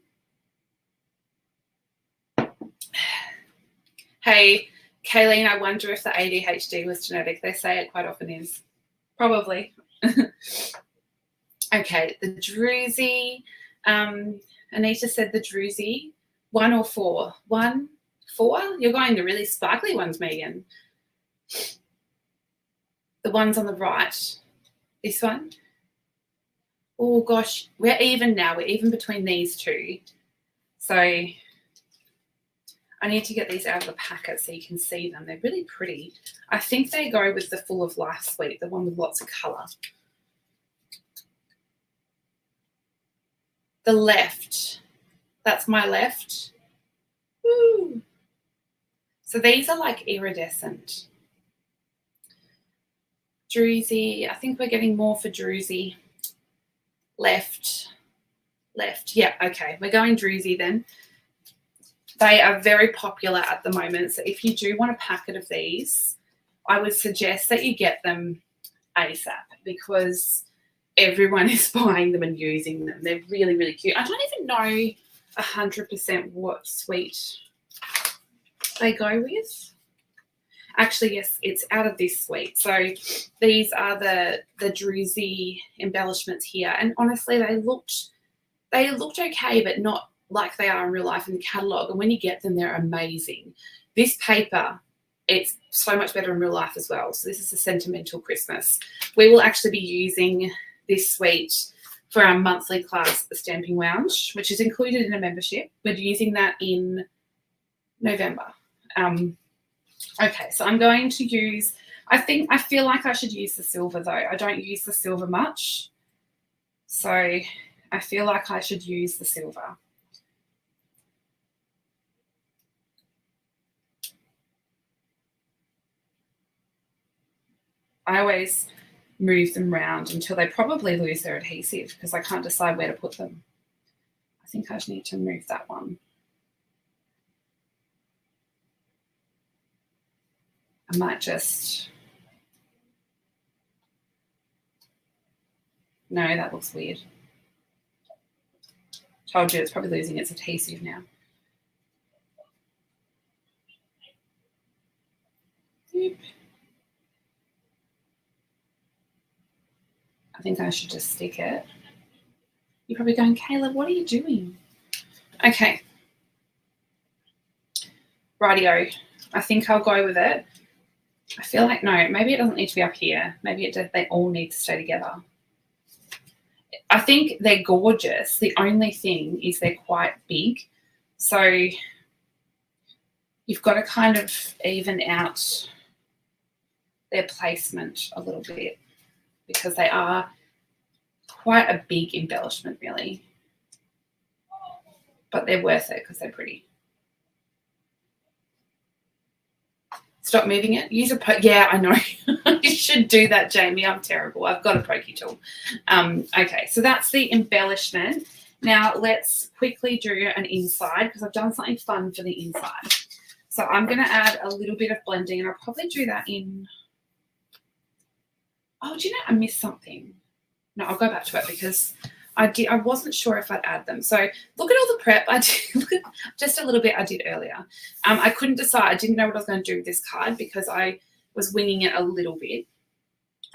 Hey, Kayleen, I wonder if the ADHD was genetic. They say it quite often is. Probably. Okay, the Druzy. Anita said the Druzy. 1 or 4? 1, 4? You're going the really sparkly ones, Megan. The ones on the right. This one. Oh, gosh. We're even now. We're even between these 2. So I need to get these out of the packet so you can see them. They're really pretty. I think they go with the Full of Life suite, the one with lots of colour. The left, that's my left. Woo. So these are like iridescent. Druzy, I think we're getting more for Druzy. Left. Yeah, okay, we're going Druzy then. They are very popular at the moment, so if you do want a packet of these, I would suggest that you get them ASAP because everyone is buying them and using them. They're really, really cute. I don't even know 100% what suite they go with. Actually, yes, it's out of this suite. So these are the Druzy embellishments here, and honestly, they looked okay, but not like they are in real life in the catalogue. And when you get them, they're amazing. This paper, it's so much better in real life as well. So this is a sentimental Christmas. We will actually be using this suite for our monthly class at the Stamping Lounge, which is included in a membership. We're using that in November. Okay, so I'm going to use, I feel like I should use the silver though. I don't use the silver much. So I feel like I should use the silver. I always move them around until they probably lose their adhesive because I can't decide where to put them. I think I just need to move that one. I might just, no, that looks weird. Told you it's probably losing its adhesive now. Yep. I think I should just stick it. You're probably going, Kayla, what are you doing? Okay. Rightio. I think I'll go with it. I feel like, no, maybe it doesn't need to be up here. Maybe they all need to stay together. I think they're gorgeous. The only thing is they're quite big. So you've got to kind of even out their placement a little bit because they are quite a big embellishment, really. But they're worth it because they're pretty. Stop moving it. Use a poke. Yeah, I know. You should do that, Jamie. I'm terrible. I've got a pokey tool. Okay, so that's the embellishment. Now let's quickly do an inside because I've done something fun for the inside. So I'm going to add a little bit of blending, and I'll probably do that in. Oh, do you know I missed something? No, I'll go back to it because I wasn't sure if I'd add them. So look at all the prep I did. Look at just a little bit I did earlier. I couldn't decide. I didn't know what I was going to do with this card because I was winging it a little bit.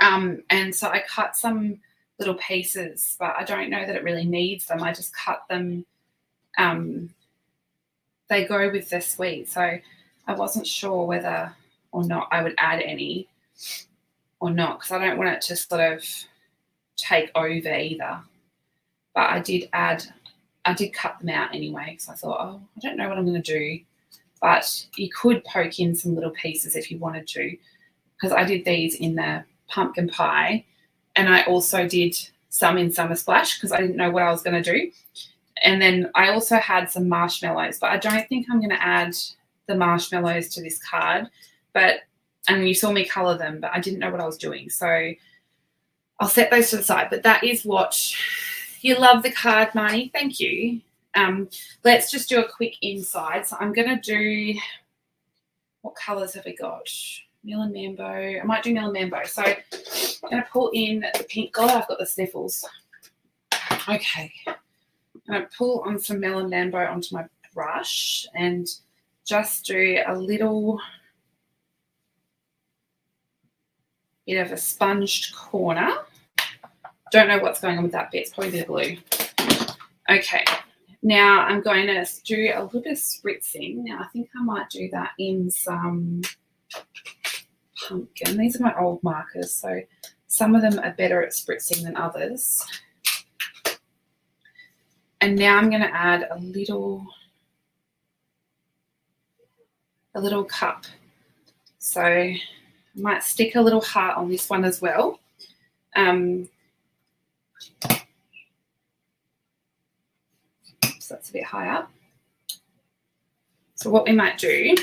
And so I cut some little pieces, but I don't know that it really needs them. I just cut them. They go with the suite. So I wasn't sure whether or not I would add any or not because I don't want it to sort of take over either. But I did cut them out anyway because I thought, oh, I don't know what I'm going to do. But you could poke in some little pieces if you wanted to because I did these in the pumpkin pie and I also did some in Summer Splash because I didn't know what I was going to do. And then I also had some marshmallows, but I don't think I'm going to add the marshmallows to this card. And you saw me colour them, but I didn't know what I was doing. So I'll set those to the side. But that is what... You love the card, Marnie. Thank you. Let's just do a quick inside. So I'm going to do, what colours have we got? Melon Mambo. I might do Melon Mambo. So I'm going to pull in the pink. God, I've got the sniffles. Okay. I'm going to pull on some Melon Mambo onto my brush and just do a little bit of a sponged corner. Don't know what's going on with that bit. It's probably a bit of glue. Okay. Now I'm going to do a little bit of spritzing. Now I think I might do that in some pumpkin. These are my old markers, so some of them are better at spritzing than others. And now I'm going to add a little a little cup. So I might stick a little heart on this one as well. Oops, that's a bit high up. So what we might do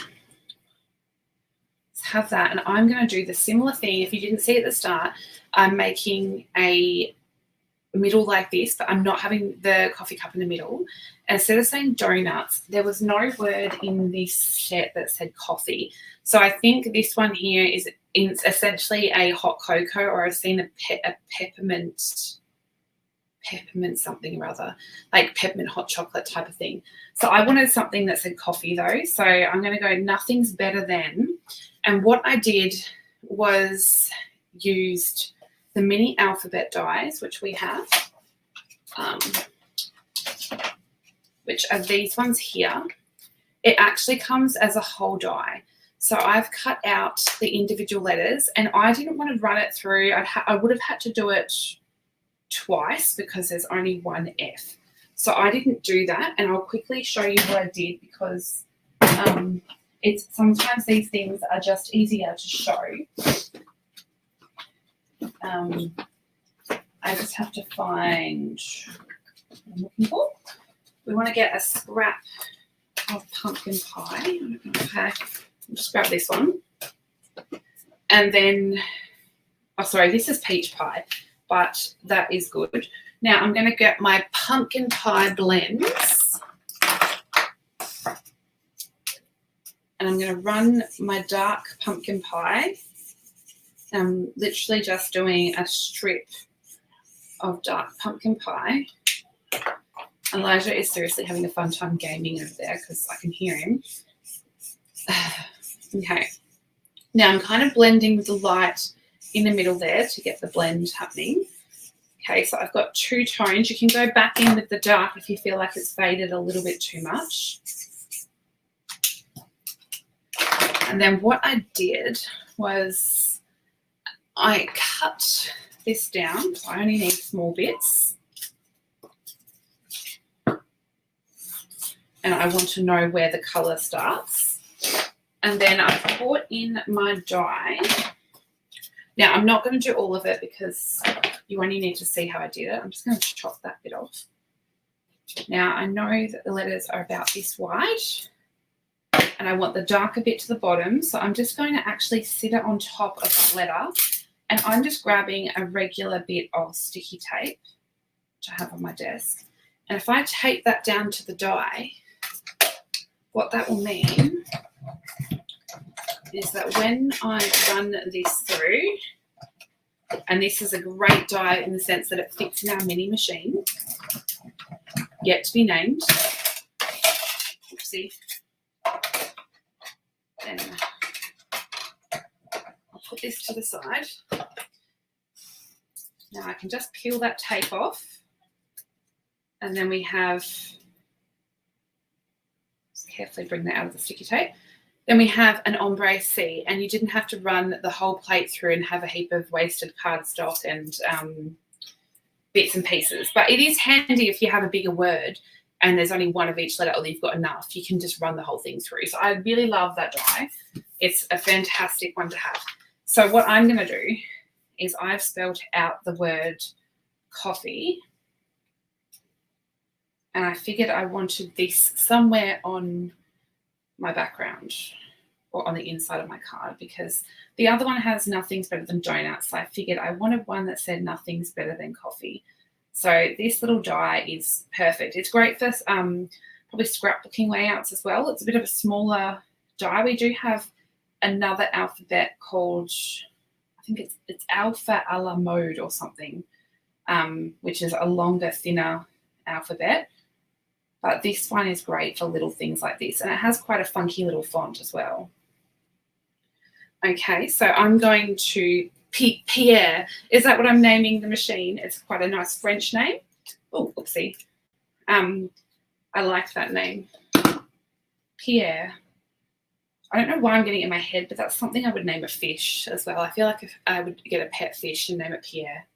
is have that, and I'm going to do the similar thing. If you didn't see at the start, I'm making a middle like this, but I'm not having the coffee cup in the middle. And instead of saying donuts, there was no word in this set that said coffee. So I think this one here is essentially a hot cocoa, or I've seen a peppermint something or other, like peppermint hot chocolate type of thing. So I wanted something that said coffee though. So I'm going to go nothing's better than. And what I did was used the mini alphabet dies, which we have, which are these ones here. It actually comes as a whole die. So I've cut out the individual letters, and I didn't want to run it through. I would have had to do it twice because there's only one F. So I didn't do that, and I'll quickly show you what I did because it's sometimes these things are just easier to show. I just have to find what I'm looking for. We want to get a scrap of pumpkin pie. Okay, I'll just grab this one. And then, oh, sorry, this is peach pie, but that is good. Now I'm going to get my pumpkin pie blends. And I'm going to run my dark pumpkin pie. I'm literally just doing a strip of dark pumpkin pie. Elijah is seriously having a fun time gaming over there because I can hear him. Okay. Now I'm kind of blending with the light in the middle there to get the blend happening. Okay, so I've got two tones. You can go back in with the dark if you feel like it's faded a little bit too much. And then what I did was I cut this down, so I only need small bits. And I want to know where the colour starts. And then I put in my die. Now, I'm not going to do all of it because you only need to see how I did it. I'm just going to chop that bit off. Now, I know that the letters are about this wide, and I want the darker bit to the bottom. So I'm just going to actually sit it on top of that letter. And I'm just grabbing a regular bit of sticky tape, which I have on my desk. And if I tape that down to the die, what that will mean is that when I run this through, and this is a great die in the sense that it fits in our mini machine, yet to be named. Oopsie. Then I'll put this to the side. Now I can just peel that tape off, and then we have, just carefully bring that out of the sticky tape. Then we have an ombre C, and you didn't have to run the whole plate through and have a heap of wasted cardstock and bits and pieces. But it is handy if you have a bigger word and there's only one of each letter, or you've got enough, you can just run the whole thing through. So I really love that die. It's a fantastic one to have. So what I'm going to do is I've spelled out the word coffee, and I figured I wanted this somewhere on my background or on the inside of my card, because the other one has nothing's better than donuts. So I figured I wanted one that said nothing's better than coffee. So this little die is perfect. It's great for probably scrapbooking layouts as well. It's a bit of a smaller die. We do have another alphabet called, I think it's Alpha a la Mode or something, which is a longer, thinner alphabet. But this one is great for little things like this. And it has quite a funky little font as well. Okay, so I'm going to Pierre. Is that what I'm naming the machine? It's quite a nice French name. Oh, oopsie. I like that name. Pierre. I don't know why I'm getting it in my head, but that's something I would name a fish as well. I feel like if I would get a pet fish and name it Pierre.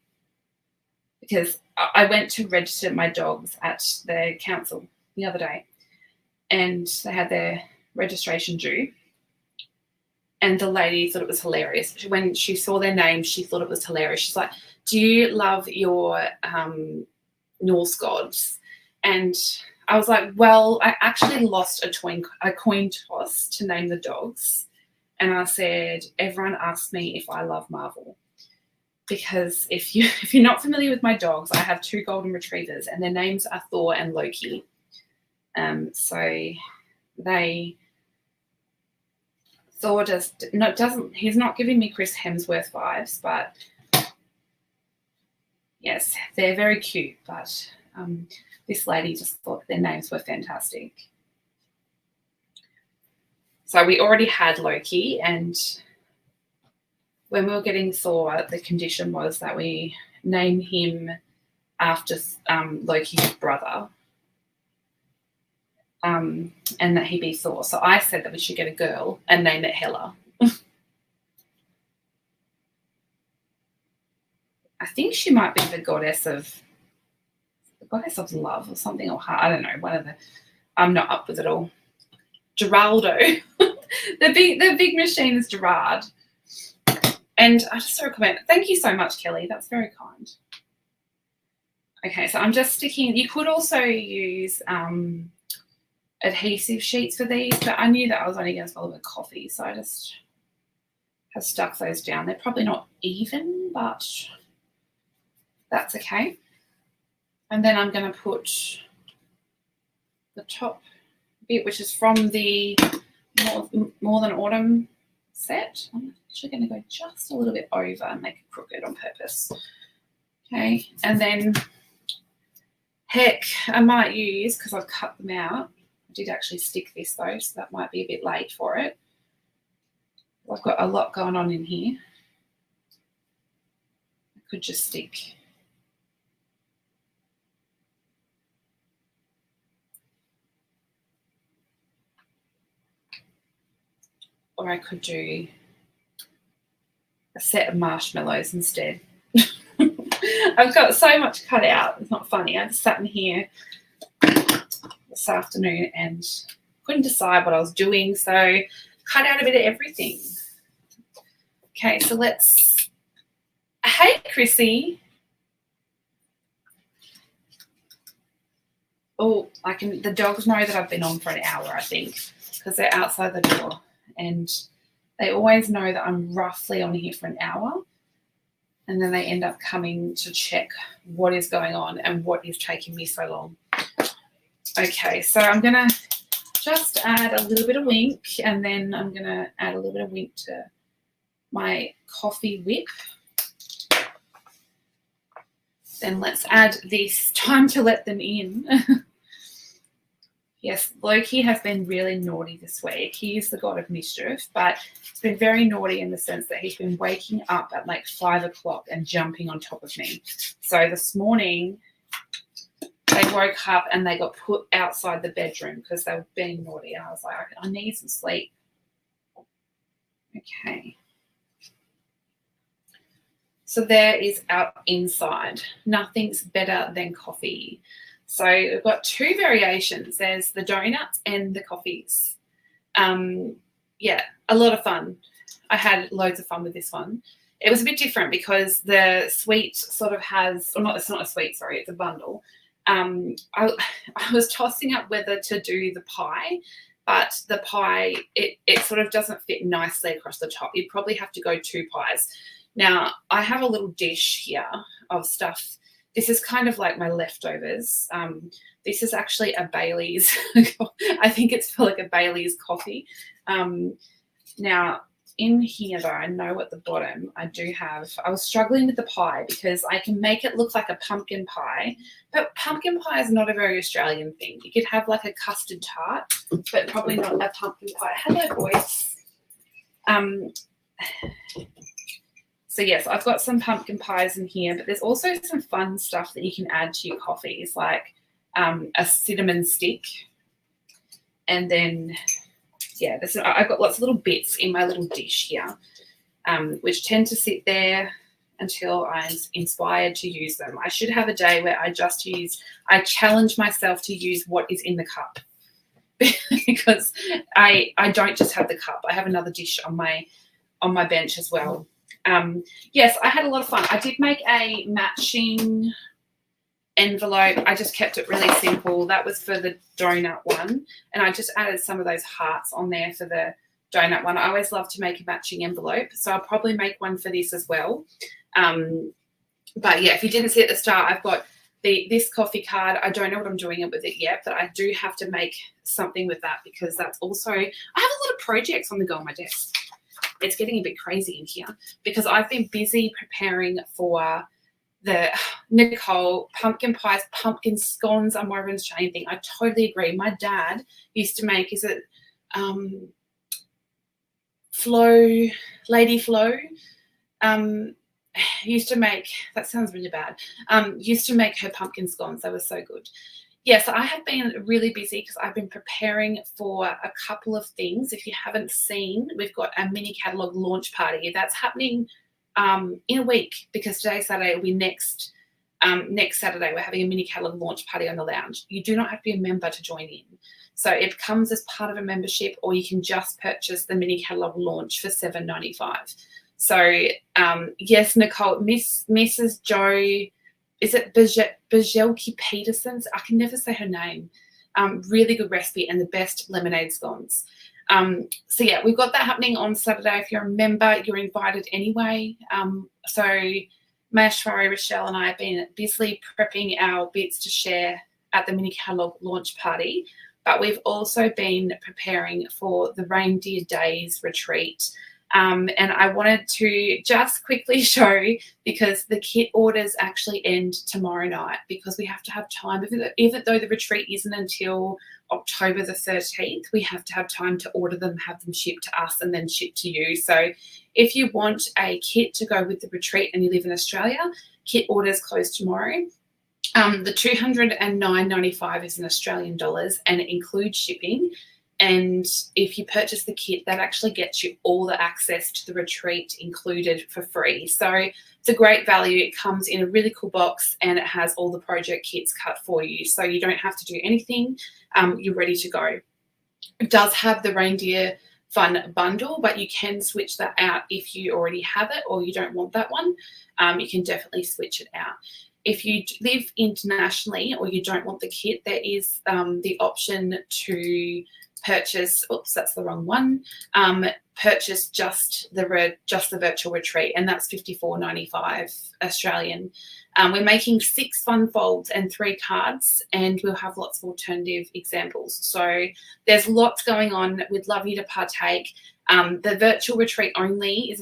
Because I went to register my dogs at the council the other day, and they had their registration due. And the lady thought it was hilarious. When she saw their name, she thought it was hilarious. She's like, do you love your Norse gods? And I was like, well, I actually lost a coin toss to name the dogs. And I said, everyone asks me if I love Marvel. Because if you're not familiar with my dogs, I have 2 golden retrievers, and their names are Thor and Loki. So Thor he's not giving me Chris Hemsworth vibes, but yes, they're very cute. But this lady just thought their names were fantastic. So we already had Loki, and when we were getting Thor, the condition was that we name him after Loki's brother, and that he be Thor. So I said that we should get a girl and name it Hela. I think she might be the goddess of love or something, or heart. I don't know. I'm not up with it all. Geraldo. the big machine is Gerard. And I just saw a comment. Thank you so much, Kelly. That's very kind. Okay, so I'm just sticking. You could also use adhesive sheets for these, but I knew that I was only going to swallow with coffee, so I just have stuck those down. They're probably not even, but that's okay. And then I'm going to put the top bit, which is from the More Than Autumn set. I'm actually going to go just a little bit over and make it crooked on purpose. Okay, and then heck, I might use, because I've cut them out, I did actually stick this though, so that might be a bit late for it. I've got a lot going on in here. I could just stick. Or I could do a set of marshmallows instead. I've got so much cut out. It's not funny. I just sat in here this afternoon and couldn't decide what I was doing, so cut out a bit of everything. Okay, so let's. Hey, Chrissy. Oh, the dogs know that I've been on for an hour, I think, because they're outside the door, and they always know that I'm roughly on here for an hour, and then they end up coming to check what is going on and what is taking me so long. Okay, so I'm going to just add a little bit of wink, and then I'm going to add a little bit of wink to my coffee whip. Then let's add this. Time to let them in. Yes, Loki has been really naughty this week. He is the god of mischief, but he's been very naughty in the sense that he's been waking up at like 5 o'clock and jumping on top of me. So this morning, they woke up and they got put outside the bedroom because they were being naughty. And I was like, I need some sleep. Okay. So there is our inside. Nothing's better than coffee. So we've got 2 variations. There's the donuts and the coffees. Yeah, a lot of fun. I had loads of fun with this one. It was a bit different because the sweet sort of has, or not, it's not a sweet, sorry, it's a bundle. I was tossing up whether to do the pie, but the pie, it sort of doesn't fit nicely across the top. You'd probably have to go 2 pies. Now, I have a little dish here of stuff. This is kind of like my leftovers. This is actually a Bailey's. I think it's for like a Bailey's coffee. Now, in here, though, I know at the bottom I do have, I was struggling with the pie because I can make it look like a pumpkin pie, but pumpkin pie is not a very Australian thing. You could have like a custard tart, but probably not a pumpkin pie. Hello, boys. So yes, I've got some pumpkin pies in here, but there's also some fun stuff that you can add to your coffees, like a cinnamon stick. And then, yeah, I've got lots of little bits in my little dish here, which tend to sit there until I'm inspired to use them. I should have a day where I challenge myself to use what is in the cup. because I don't just have the cup. I have another dish on my bench as well. Yes, I had a lot of fun. I did make a matching envelope. I just kept it really simple. That was for the donut one, and I just added some of those hearts on there for the donut one. I always love to make a matching envelope, so I'll probably make one for this as well. But yeah, if you didn't see at the start, I've got this coffee card. I don't know what I'm doing with it yet, but I do have to make something with that, because that's also, I have a lot of projects on the go on my desk. It's getting a bit crazy in here because I've been busy preparing for the Nicole pumpkin pies, pumpkin scones are more of an Australian thing. I totally agree. My dad used to make, is it Lady Flo? Used to make, that sounds really bad, used to make her pumpkin scones. They were so good. Yes, I have been really busy because I've been preparing for a couple of things. If you haven't seen, we've got a mini catalogue launch party. That's happening in a week, because today's Saturday, will be next Saturday. We're having a mini catalogue launch party on the lounge. You do not have to be a member to join in. So it comes as part of a membership, or you can just purchase the mini catalogue launch for $7.95. So yes, Nicole, Mrs. Joe, is it Bajelki Peterson's? I can never say her name. Really good recipe and the best lemonade scones. So yeah, we've got that happening on Saturday. If you're a member, you're invited anyway. So Mashwari, Rochelle and I have been busily prepping our bits to share at the mini catalogue launch party, but we've also been preparing for the Reindeer Days retreat. And I wanted to just quickly show, because the kit orders actually end tomorrow night, because we have to have time, even though the retreat isn't until October the 13th, we have to have time to order them, have them shipped to us and then shipped to you. So if you want a kit to go with the retreat and you live in Australia, kit orders close tomorrow. The $209.95 is in Australian dollars, and it includes shipping. And if you purchase the kit, that actually gets you all the access to the retreat included for free. So it's a great value. It comes in a really cool box, and it has all the project kits cut for you. So you don't have to do anything. You're ready to go. It does have the Reindeer Fun bundle, but you can switch that out if you already have it or you don't want that one. You can definitely switch it out. If you live internationally or you don't want the kit, there is the option to purchase, oops, that's the wrong one, purchase just the virtual retreat, and that's $54.95 Australian. We're making 6 fun folds and 3 cards, and we'll have lots of alternative examples. So there's lots going on. We'd love you to partake. The virtual retreat only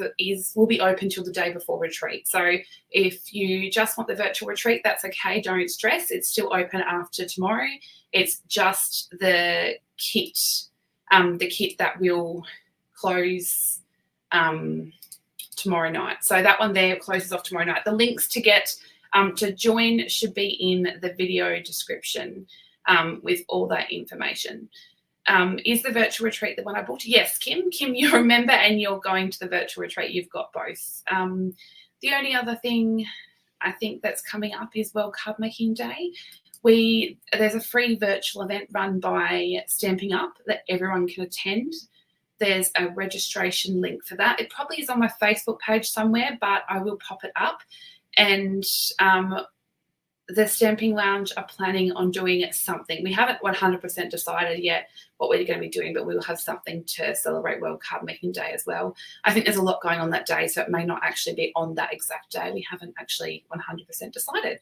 will be open till the day before retreat. So if you just want the virtual retreat, that's okay. Don't stress. It's still open after tomorrow. It's just the kit that will close tomorrow night. So that one there closes off tomorrow night. The links to get to join should be in the video description with all that information. Is the virtual retreat the one I booked? Yes, Kim, you remember, and you're going to the virtual retreat. You've got both. The only other thing I think that's coming up is World Card Making Day. There's a free virtual event run by Stampin Up that everyone can attend. There's a registration link for that. It probably is on my Facebook page somewhere, but I will pop it up. And the Stamping Lounge are planning on doing something. We haven't 100% decided yet what we're going to be doing, but we will have something to celebrate World Card Making Day as well. I think there's a lot going on that day, so it may not actually be on that exact day. We haven't actually 100% decided.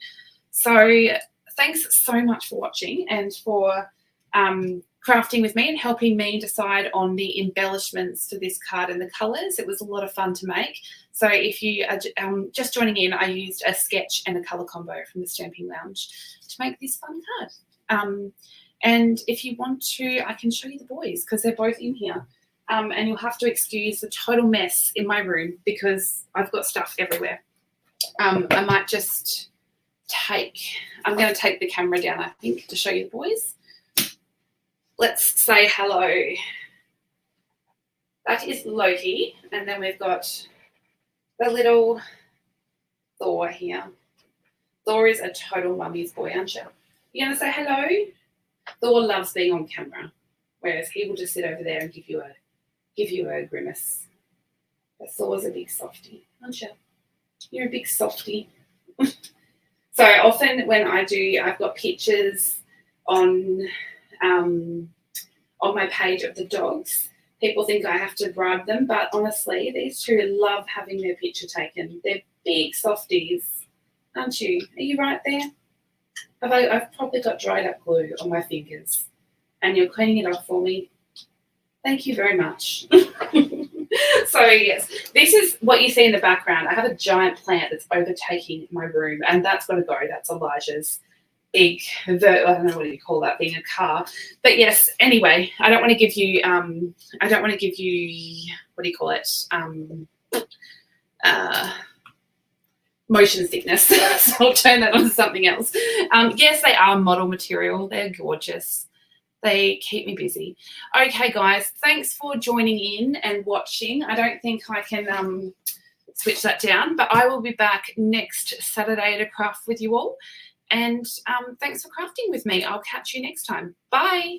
So thanks so much for watching and for crafting with me and helping me decide on the embellishments for this card and the colours. It was a lot of fun to make. So if you are just joining in, I used a sketch and a colour combo from the Stamping Lounge to make this fun card. And if you want to, I can show you the boys because they're both in here. And you'll have to excuse the total mess in my room because I've got stuff everywhere. I might just I'm going to take the camera down, I think, to show you the boys. Let's say hello. That is Loki, and then we've got the little Thor here. Thor is a total mummy's boy, aren't you? You going to say hello? Thor loves being on camera. whereas he will just sit over there and give you a grimace. But Saul's a big softie, aren't you? You're a big softie. So often when I've got pictures on my page of the dogs. People think I have to bribe them, but honestly, these two love having their picture taken. They're big softies, aren't you? Are you right there? I've probably got dried up glue on my fingers, and you're cleaning it off for me. Thank you very much. So yes, this is what you see in the background. I have a giant plant that's overtaking my room, and that's got to go. That's Elijah's big, I don't know what you call that thing, a car. But yes, anyway, I don't want to give you, what do you call it? Motion sickness. So I'll turn that on to something else. Yes, they are model material. They're gorgeous. They keep me busy. Okay, guys, thanks for joining in and watching. I don't think I can switch that down, but I will be back next Saturday to craft with you all. And thanks for crafting with me. I'll catch you next time. Bye.